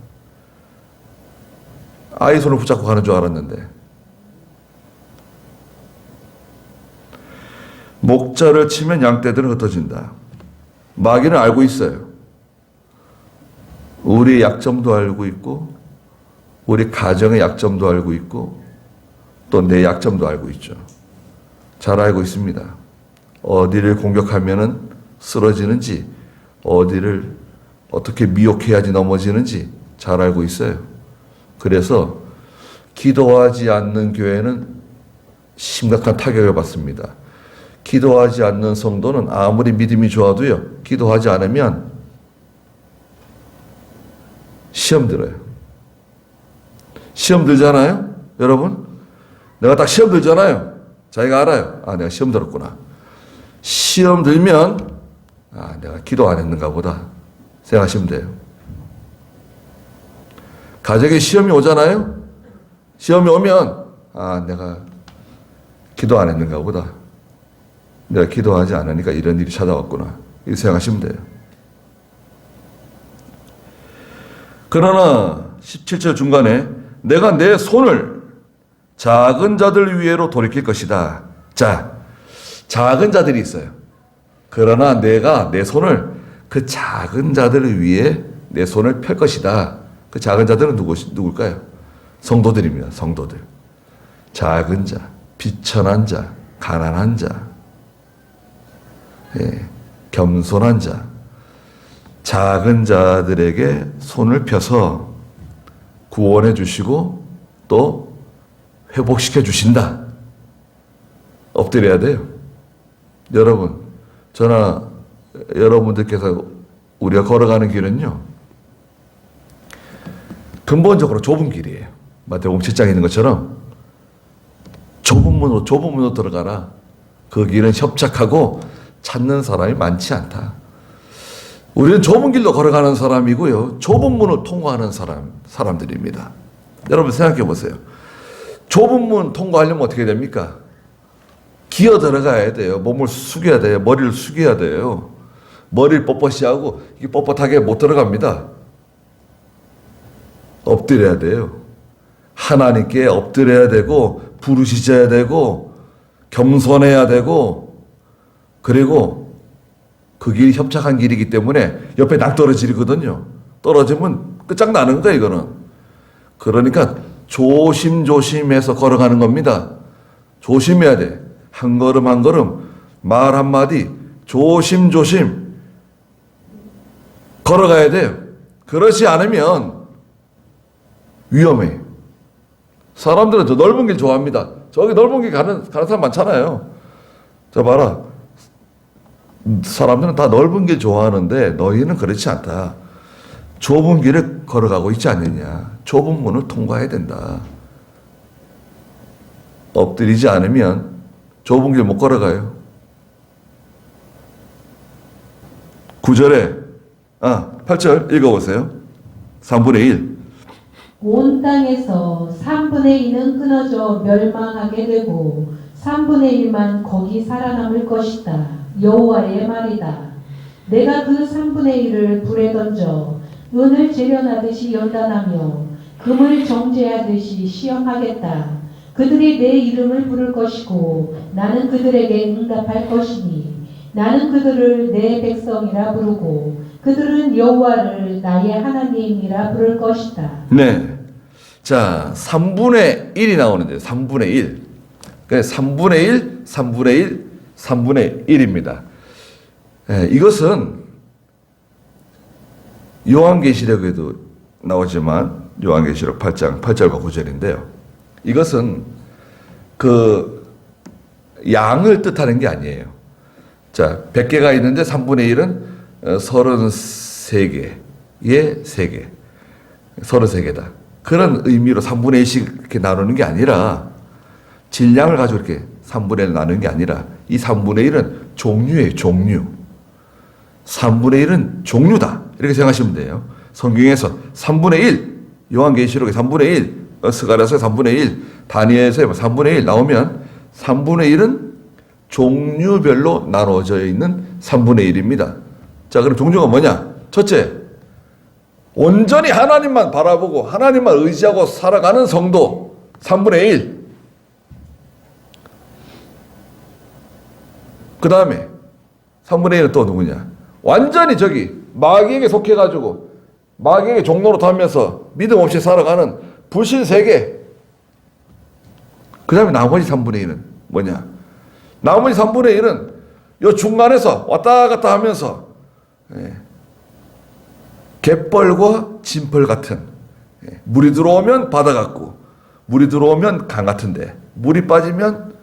아이 손을 붙잡고 가는 줄 알았는데. 목자를 치면 양떼들은 흩어진다. 마귀는 알고 있어요. 우리의 약점도 알고 있고, 우리 가정의 약점도 알고 있고, 또 내 약점도 알고 있죠. 잘 알고 있습니다. 어디를 공격하면은 쓰러지는지, 어디를 어떻게 미혹해야지 넘어지는지 잘 알고 있어요. 그래서 기도하지 않는 교회는 심각한 타격을 받습니다. 기도하지 않는 성도는 아무리 믿음이 좋아도요, 기도하지 않으면 시험 들어요. 시험 들잖아요? 여러분? 내가 딱 시험 들잖아요. 자기가 알아요. 아, 내가 시험 들었구나. 시험 들면, 아, 내가 기도 안 했는가 보다 생각하시면 돼요. 가정에 시험이 오잖아요? 시험이 오면, 아, 내가 기도 안 했는가 보다. 내가 기도하지 않으니까 이런 일이 찾아왔구나. 이렇게 생각하시면 돼요. 그러나 17절 중간에 내가 내 손을 작은 자들 위에로 돌이킬 것이다. 자, 작은 자들이 있어요. 그러나 내가 내 손을 그 작은 자들 위에 내 손을 펼 것이다. 그 작은 자들은 누굴까요? 성도들입니다. 성도들. 작은 자, 비천한 자, 가난한 자, 겸손한 자, 작은 자들에게 손을 펴서 구원해 주시고 또 회복시켜 주신다. 엎드려야 돼요. 여러분, 저나 여러분들께서 우리가 걸어가는 길은요, 근본적으로 좁은 길이에요. 마태복음 7장에 있는 것처럼 좁은 문으로 들어가라. 그 길은 협착하고 찾는 사람이 많지 않다. 우리는 좁은 길로 걸어가는 사람이고요, 좁은 문을 통과하는 사람들입니다. 여러분 생각해 보세요. 좁은 문 통과하려면 어떻게 됩니까? 기어 들어가야 돼요. 몸을 숙여야 돼요. 머리를 숙여야 돼요. 머리를 뻣뻣이 하고 이게 뻣뻣하게 못 들어갑니다. 엎드려야 돼요. 하나님께 엎드려야 되고 부르짖어야 되고 겸손해야 되고, 그리고 그 길이 협착한 길이기 때문에 옆에 낭떠러지거든요. 떨어지면 끝장나는 거예요, 이거는. 그러니까 조심조심해서 걸어가는 겁니다. 조심해야 돼. 한 걸음 한 걸음, 말 한마디 조심조심 걸어가야 돼요. 그렇지 않으면 위험해요. 사람들은 저 넓은 길 좋아합니다. 저기 넓은 길 가는 사람 많잖아요. 자, 봐라. 사람들은 다 넓은 길 좋아하는데 너희는 그렇지 않다. 좁은 길을 걸어가고 있지 않느냐. 좁은 문을 통과해야 된다. 엎드리지 않으면 좁은 길 못 걸어가요. 8절 읽어보세요. 3분의 1. 온 땅에서 3분의 2는 끊어져 멸망하게 되고 3분의 1만 거기 살아남을 것이다. 여호와의 말이다. 내가 그 3분의 1을 불에 던져 은을 재련하듯이 연단하며 금을 정제하듯이 시험하겠다. 그들이 내 이름을 부를 것이고 나는 그들에게 응답할 것이니 나는 그들을 내 백성이라 부르고 그들은 여호와를 나의 하나님이라 부를 것이다. 네. 자, 3분의 1이 나오는데 3분의 1. 그러니까 3분의 1, 3분의 1, 3분의 1입니다. 이것은 요한계시록에도 나오지만 요한계시록 8장 8절과 9절인데요. 이것은 그 양을 뜻하는 게 아니에요. 자, 100개가 있는데 3분의 1은 33개의 3개. 33개다. 그런 의미로 3분의 1씩 이렇게 나누는 게 아니라, 질량을 가지고 이렇게 3분의 1 나누는 게 아니라, 이 3분의 1은 종류예요, 종류. 3분의 1은 종류다. 이렇게 생각하시면 돼요. 성경에서 3분의 1, 요한계시록에 3분의 1, 스가랴서에 3분의 1, 다니엘서에 3분의 1 나오면 3분의 1은 종류별로 나눠져 있는 3분의 1입니다. 자, 그럼 종류가 뭐냐? 첫째, 온전히 하나님만 바라보고 하나님만 의지하고 살아가는 성도 3분의 1. 그 다음에 3분의 1은 또 누구냐? 완전히 저기 마귀에게 속해가지고 마귀에게 종로로 타면서 믿음 없이 살아가는 불신 세계. 그 다음에 나머지 3분의 1은 뭐냐? 나머지 3분의 1은 요 중간에서 왔다 갔다 하면서 갯벌과 진펄 같은, 물이 들어오면 바다 같고 물이 들어오면 강 같은데 물이 빠지면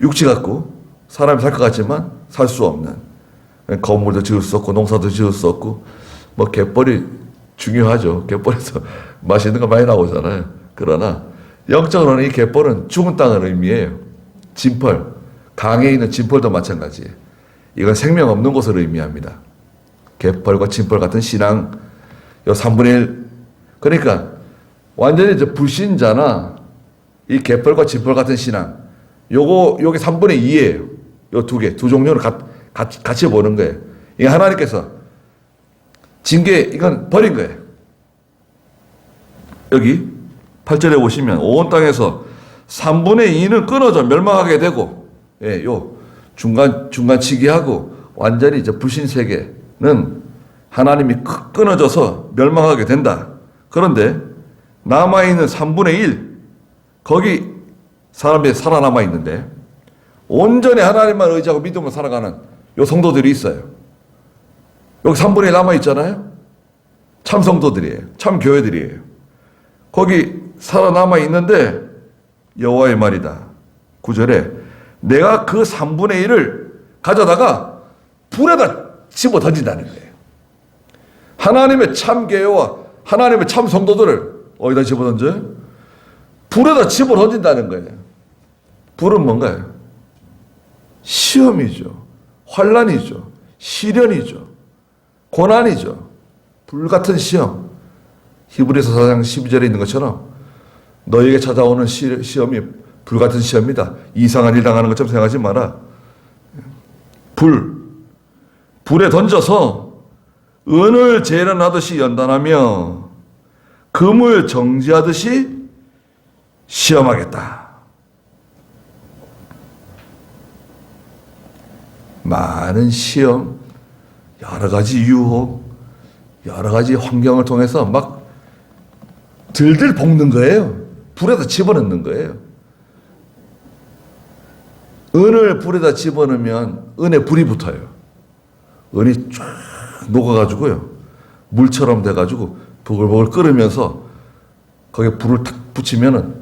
육지 같고 사람이 살 것 같지만 살 수 없는, 건물도 지을 수 없고 농사도 지을 수 없고, 뭐 갯벌이 중요하죠. 갯벌에서 맛있는 거 많이 나오잖아요. 그러나 영적으로는 이 갯벌은 죽은 땅을 의미해요. 진펄, 강에 있는 진펄도 마찬가지예요. 이건 생명 없는 곳을 의미합니다. 갯벌과 진펄 같은 신앙, 요 3분의 1. 그러니까 완전히 이제 불신자나 이 갯벌과 진펄 같은 신앙, 요게 3분의 2예요. 요 두 개, 두 종류를 같이 보는 거예요. 이게 하나님께서 징계, 이건 버린 거예요. 여기 8절에 보시면 온 땅에서 3분의 2는 끊어져 멸망하게 되고, 요 중간치기 하고 완전히 이제 불신 세계는 하나님이 끊어져서 멸망하게 된다. 그런데 남아있는 3분의 1, 거기 사람들이 살아남아 있는데 온전히 하나님만 의지하고 믿음으로 살아가는 요 성도들이 있어요. 여기 3분의 1 남아 있잖아요. 참 성도들이에요. 참 교회들이에요. 거기 살아남아 있는데 여호와의 말이다. 9절에 내가 그 3분의 1을 가져다가 불에다 집어 던진다는 거예요. 하나님의 참 교회와 하나님의 참 성도들을 어디다 집어 던져요? 불에다 집어 던진다는 거예요. 불은 뭔가요? 시험이죠. 환난이죠. 시련이죠. 고난이죠. 불같은 시험. 히브리서 4장 12절에 있는 것처럼 너에게 찾아오는 시험이 불같은 시험이다. 이상한 일 당하는 것처럼 생각하지 마라. 불에 던져서 은을 재련하듯이 연단하며 금을 정지하듯이 시험하겠다. 많은 시험, 여러 가지 유혹, 여러 가지 환경을 통해서 막 들들 볶는 거예요. 불에다 집어넣는 거예요. 은을 불에다 집어넣으면 은에 불이 붙어요. 은이 쫙 녹아가지고요. 물처럼 돼가지고 보글보글 끓으면서 거기에 불을 탁 붙이면은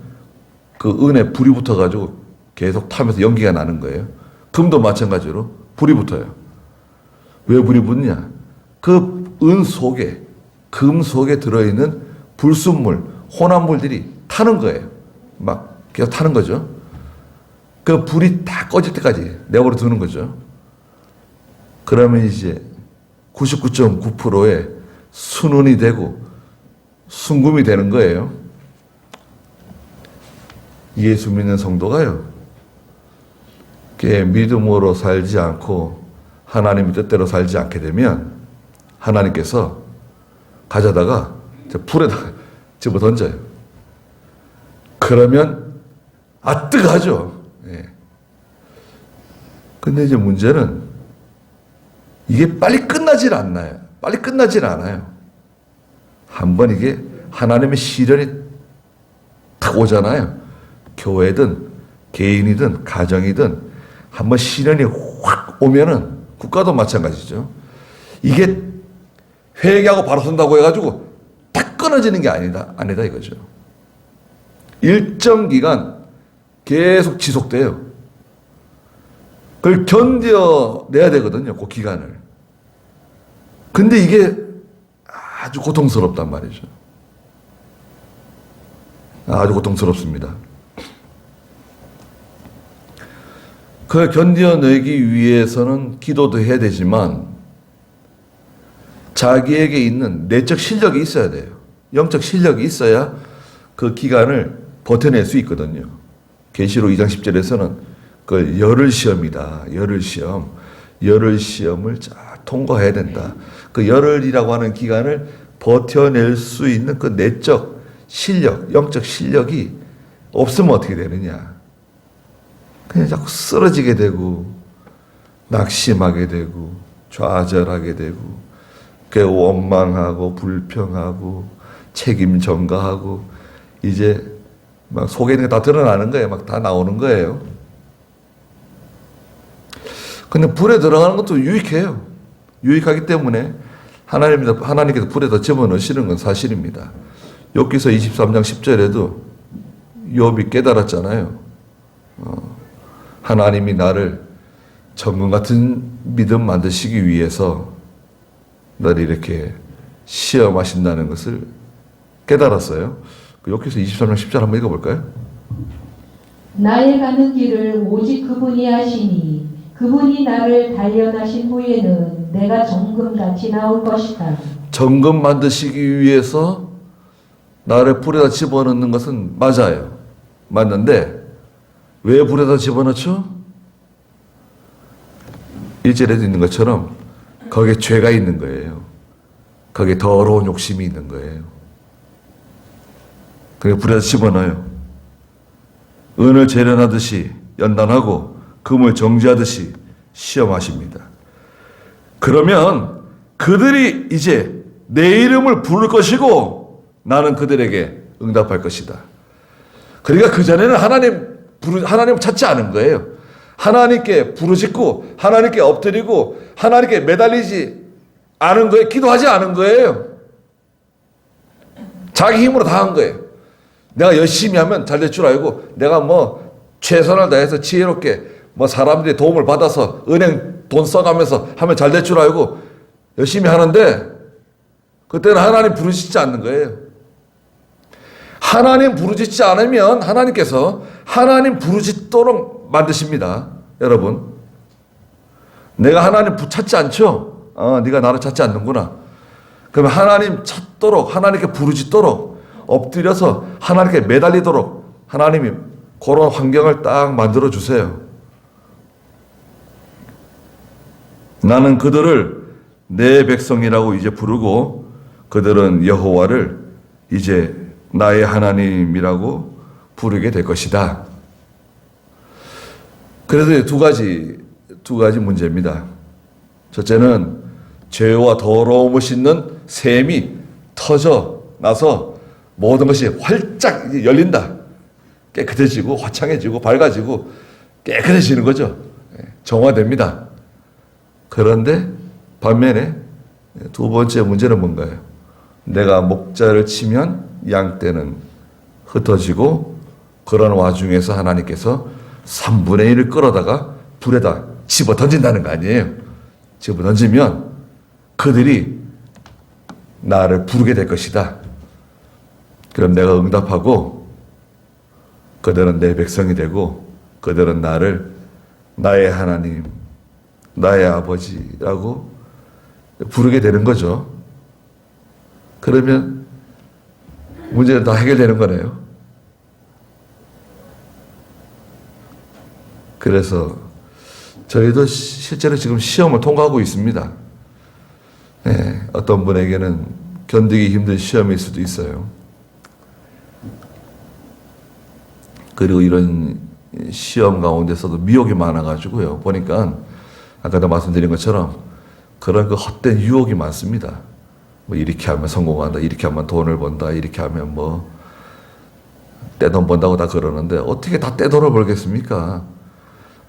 그 은에 불이 붙어가지고 계속 타면서 연기가 나는 거예요. 금도 마찬가지로 불이 붙어요. 왜 불이 붙냐? 그 은 속에, 금 속에 들어있는 불순물, 혼합물들이 타는 거예요. 막 계속 타는 거죠. 그 불이 다 꺼질 때까지 내버려 두는 거죠. 그러면 이제 99.9%의 순은이 되고 순금이 되는 거예요. 예수 믿는 성도가요. 믿음으로 살지 않고 하나님의 뜻대로 살지 않게 되면 하나님께서 가져다가 불에다 집어 던져요. 그러면 뜨거하죠. 예. 근데 이제 문제는 이게 빨리 끝나질 않나요? 빨리 끝나질 않아요. 한번 이게 하나님의 시련이 탁 오잖아요. 교회든 개인이든 가정이든 한번 시련이 확 오면은 국가도 마찬가지죠. 이게 회개하고 바로 선다고 해가지고 딱 끊어지는 게 아니다 이거죠. 일정 기간 계속 지속돼요. 그걸 견뎌내야 되거든요. 그 기간을. 근데 이게 아주 고통스럽단 말이죠. 아주 고통스럽습니다. 그걸 견뎌내기 위해서는 기도도 해야 되지만 자기에게 있는 내적 실력이 있어야 돼요. 영적 실력이 있어야 그 기간을 버텨낼 수 있거든요. 계시록 2장 10절에서는 그 열흘 시험이다. 열흘 시험. 열흘 시험을 잘 통과해야 된다. 그 열흘이라고 하는 기간을 버텨낼 수 있는 그 내적 실력, 영적 실력이 없으면 어떻게 되느냐. 그냥 자꾸 쓰러지게 되고 낙심하게 되고 좌절하게 되고 원망하고 불평하고 책임 전가하고 이제 막 속에 있는 게 다 드러나는 거예요. 막 다 나오는 거예요. 근데 불에 들어가는 것도 유익해요. 유익하기 때문에 하나님께서 불에다 집어넣으시는 건 사실입니다. 욥기서 23장 10절에도 욥이 깨달았잖아요. 하나님이 나를 정금 같은 믿음 만드시기 위해서 나를 이렇게 시험하신다는 것을 깨달았어요. 욥기서 23장 10절 한번 읽어볼까요? 나의 가는 길을 오직 그분이 하시니 그분이 나를 단련하신 후에는 내가 정금같이 나올 것이다. 정금 만드시기 위해서 나를 불에다 집어넣는 것은 맞아요. 맞는데 왜 불에다 집어넣죠? 1절에도 있는 것처럼 거기에 죄가 있는 거예요. 거기에 더러운 욕심이 있는 거예요. 그게 불에다 집어넣어요. 은을 재련하듯이 연단하고 금을 정지하듯이 시험하십니다. 그러면 그들이 이제 내 이름을 부를 것이고 나는 그들에게 응답할 것이다. 그러니까 그전에는 하나님 찾지 않은 거예요. 하나님께 부르짖고 하나님께 엎드리고 하나님께 매달리지 않은 거예요. 기도하지 않은 거예요. 자기 힘으로 다 한 거예요. 내가 열심히 하면 잘 될 줄 알고 내가 뭐 최선을 다해서 지혜롭게 뭐 사람들의 도움을 받아서 은행 돈 써가면서 하면 잘 될 줄 알고 열심히 하는데 그때는 하나님 부르시지 않는 거예요. 하나님 부르짖지 않으면 하나님께서 하나님 부르짖도록 만드십니다. 여러분, 내가 하나님 찾지 않죠? 네가 나를 찾지 않는구나. 그러면 하나님 찾도록, 하나님께 부르짖도록 엎드려서 하나님께 매달리도록 하나님이 그런 환경을 딱 만들어 주세요. 나는 그들을 내 백성이라고 이제 부르고 그들은 여호와를 이제 나의 하나님이라고 부르게 될 것이다. 그래서 두 가지 문제입니다. 첫째는 죄와 더러움을 씻는 샘이 터져 나서 모든 것이 활짝 열린다. 깨끗해지고 화창해지고 밝아지고 깨끗해지는 거죠. 정화됩니다. 그런데 반면에 두 번째 문제는 뭔가요? 내가 목자를 치면 양떼는 흩어지고 그런 와중에서 하나님께서 3분의 1을 끌어다가 불에다 집어 던진다는 거 아니에요. 집어 던지면 그들이 나를 부르게 될 것이다. 그럼 내가 응답하고 그들은 내 백성이 되고 그들은 나를 나의 하나님, 나의 아버지라고 부르게 되는 거죠. 그러면 문제는 다 해결되는 거네요. 그래서 저희도 실제로 지금 시험을 통과하고 있습니다. 네, 어떤 분에게는 견디기 힘든 시험일 수도 있어요. 그리고 이런 시험 가운데서도 미혹이 많아가지고요. 보니까 아까도 말씀드린 것처럼 그런 그 헛된 유혹이 많습니다. 뭐 이렇게 하면 성공한다, 이렇게 하면 돈을 번다, 이렇게 하면 뭐 떼돈 번다고 다 그러는데 어떻게 다 떼돈을 벌겠습니까?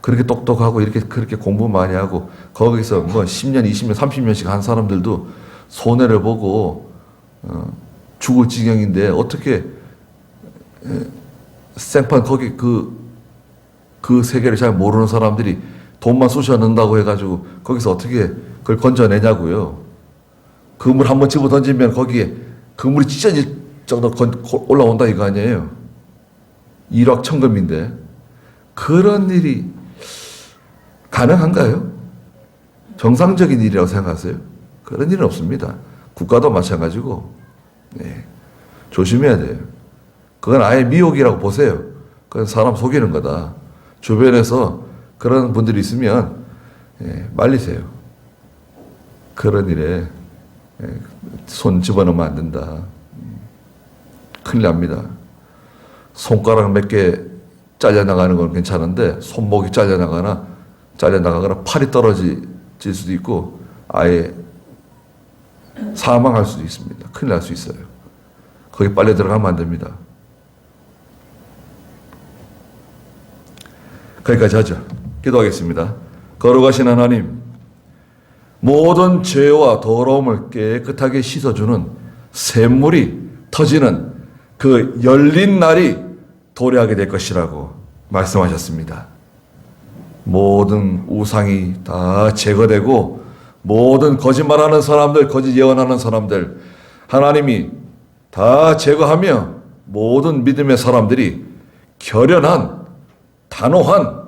그렇게 똑똑하고 이렇게 그렇게 공부 많이 하고 거기서 뭐 10년, 20년, 30년씩 한 사람들도 손해를 보고 죽을 지경인데 어떻게 생판 거기 그 세계를 잘 모르는 사람들이 돈만 쑤셔 넣는다고 해가지고 거기서 어떻게 그걸 건져내냐고요. 그물 한번 집어 던지면 거기에 그물이 찢어질 정도 올라온다 이거 아니에요. 일확천금인데 그런 일이 가능한가요? 정상적인 일이라고 생각하세요? 그런 일은 없습니다. 국가도 마찬가지고 네. 조심해야 돼요. 그건 아예 미혹이라고 보세요. 그건 사람 속이는 거다. 주변에서 그런 분들이 있으면 말리세요. 그런 일에 손 집어넣으면 안 된다. 큰일 납니다. 손가락 몇 개 잘려나가는 건 괜찮은데 손목이 잘려나가거나 팔이 떨어질 수도 있고 아예 사망할 수도 있습니다. 큰일 날 수 있어요. 거기 빨리 들어가면 안 됩니다. 거기까지 하죠. 기도하겠습니다. 거룩하신 하나님, 모든 죄와 더러움을 깨끗하게 씻어주는 샘물이 터지는 그 열린 날이 도래하게 될 것이라고 말씀하셨습니다. 모든 우상이 다 제거되고 모든 거짓말하는 사람들, 거짓 예언하는 사람들 하나님이 다 제거하며 모든 믿음의 사람들이 결연한 단호한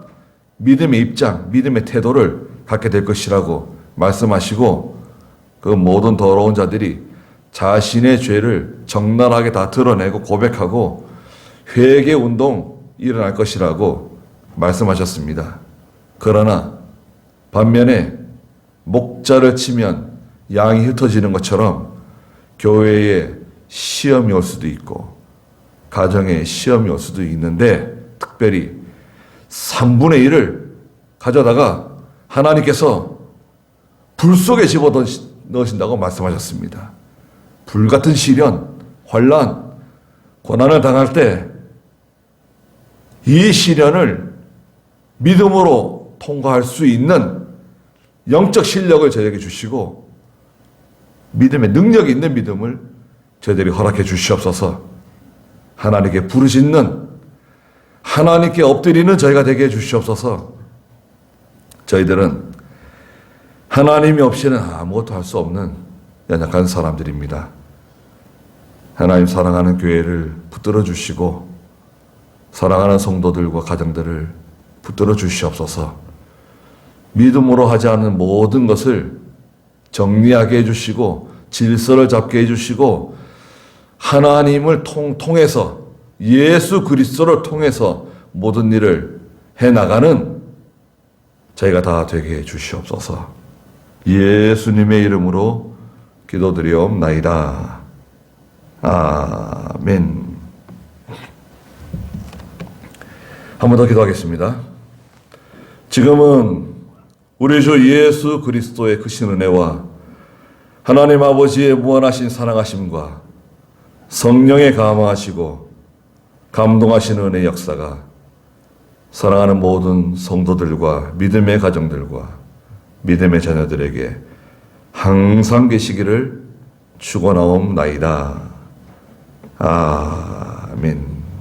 믿음의 입장, 믿음의 태도를 갖게 될 것이라고 말씀하시고 그 모든 더러운 자들이 자신의 죄를 적나라하게 다 드러내고 고백하고 회개 운동 일어날 것이라고 말씀하셨습니다. 그러나 반면에 목자를 치면 양이 흩어지는 것처럼 교회에 시험이 올 수도 있고 가정에 시험이 올 수도 있는데 특별히 3분의 1을 가져다가 하나님께서 불 속에 집어 넣으신다고 말씀하셨습니다. 불같은 시련, 환난, 고난을 당할 때 이 시련을 믿음으로 통과할 수 있는 영적 실력을 저에게 주시고 믿음의 능력이 있는 믿음을 저희들이 허락해 주시옵소서. 하나님께 부르짖는 하나님께 엎드리는 저희가 되게 해 주시옵소서. 저희들은 하나님이 없이는 아무것도 할 수 없는 연약한 사람들입니다. 하나님 사랑하는 교회를 붙들어 주시고 사랑하는 성도들과 가정들을 붙들어 주시옵소서. 믿음으로 하지 않은 모든 것을 정리하게 해주시고 질서를 잡게 해주시고 하나님을 통해서 예수 그리스도를 통해서 모든 일을 해나가는 저희가 다 되게 해주시옵소서. 예수님의 이름으로 기도드리옵나이다. 아멘. 한 번 더 기도하겠습니다. 지금은 우리 주 예수 그리스도의 크신 은혜와 하나님 아버지의 무한하신 사랑하심과 성령의 감화하시고 감동하시는 은혜의 역사가 사랑하는 모든 성도들과 믿음의 가정들과 믿음의 자녀들에게 항상 계시기를 축원하옵나이다. 아멘.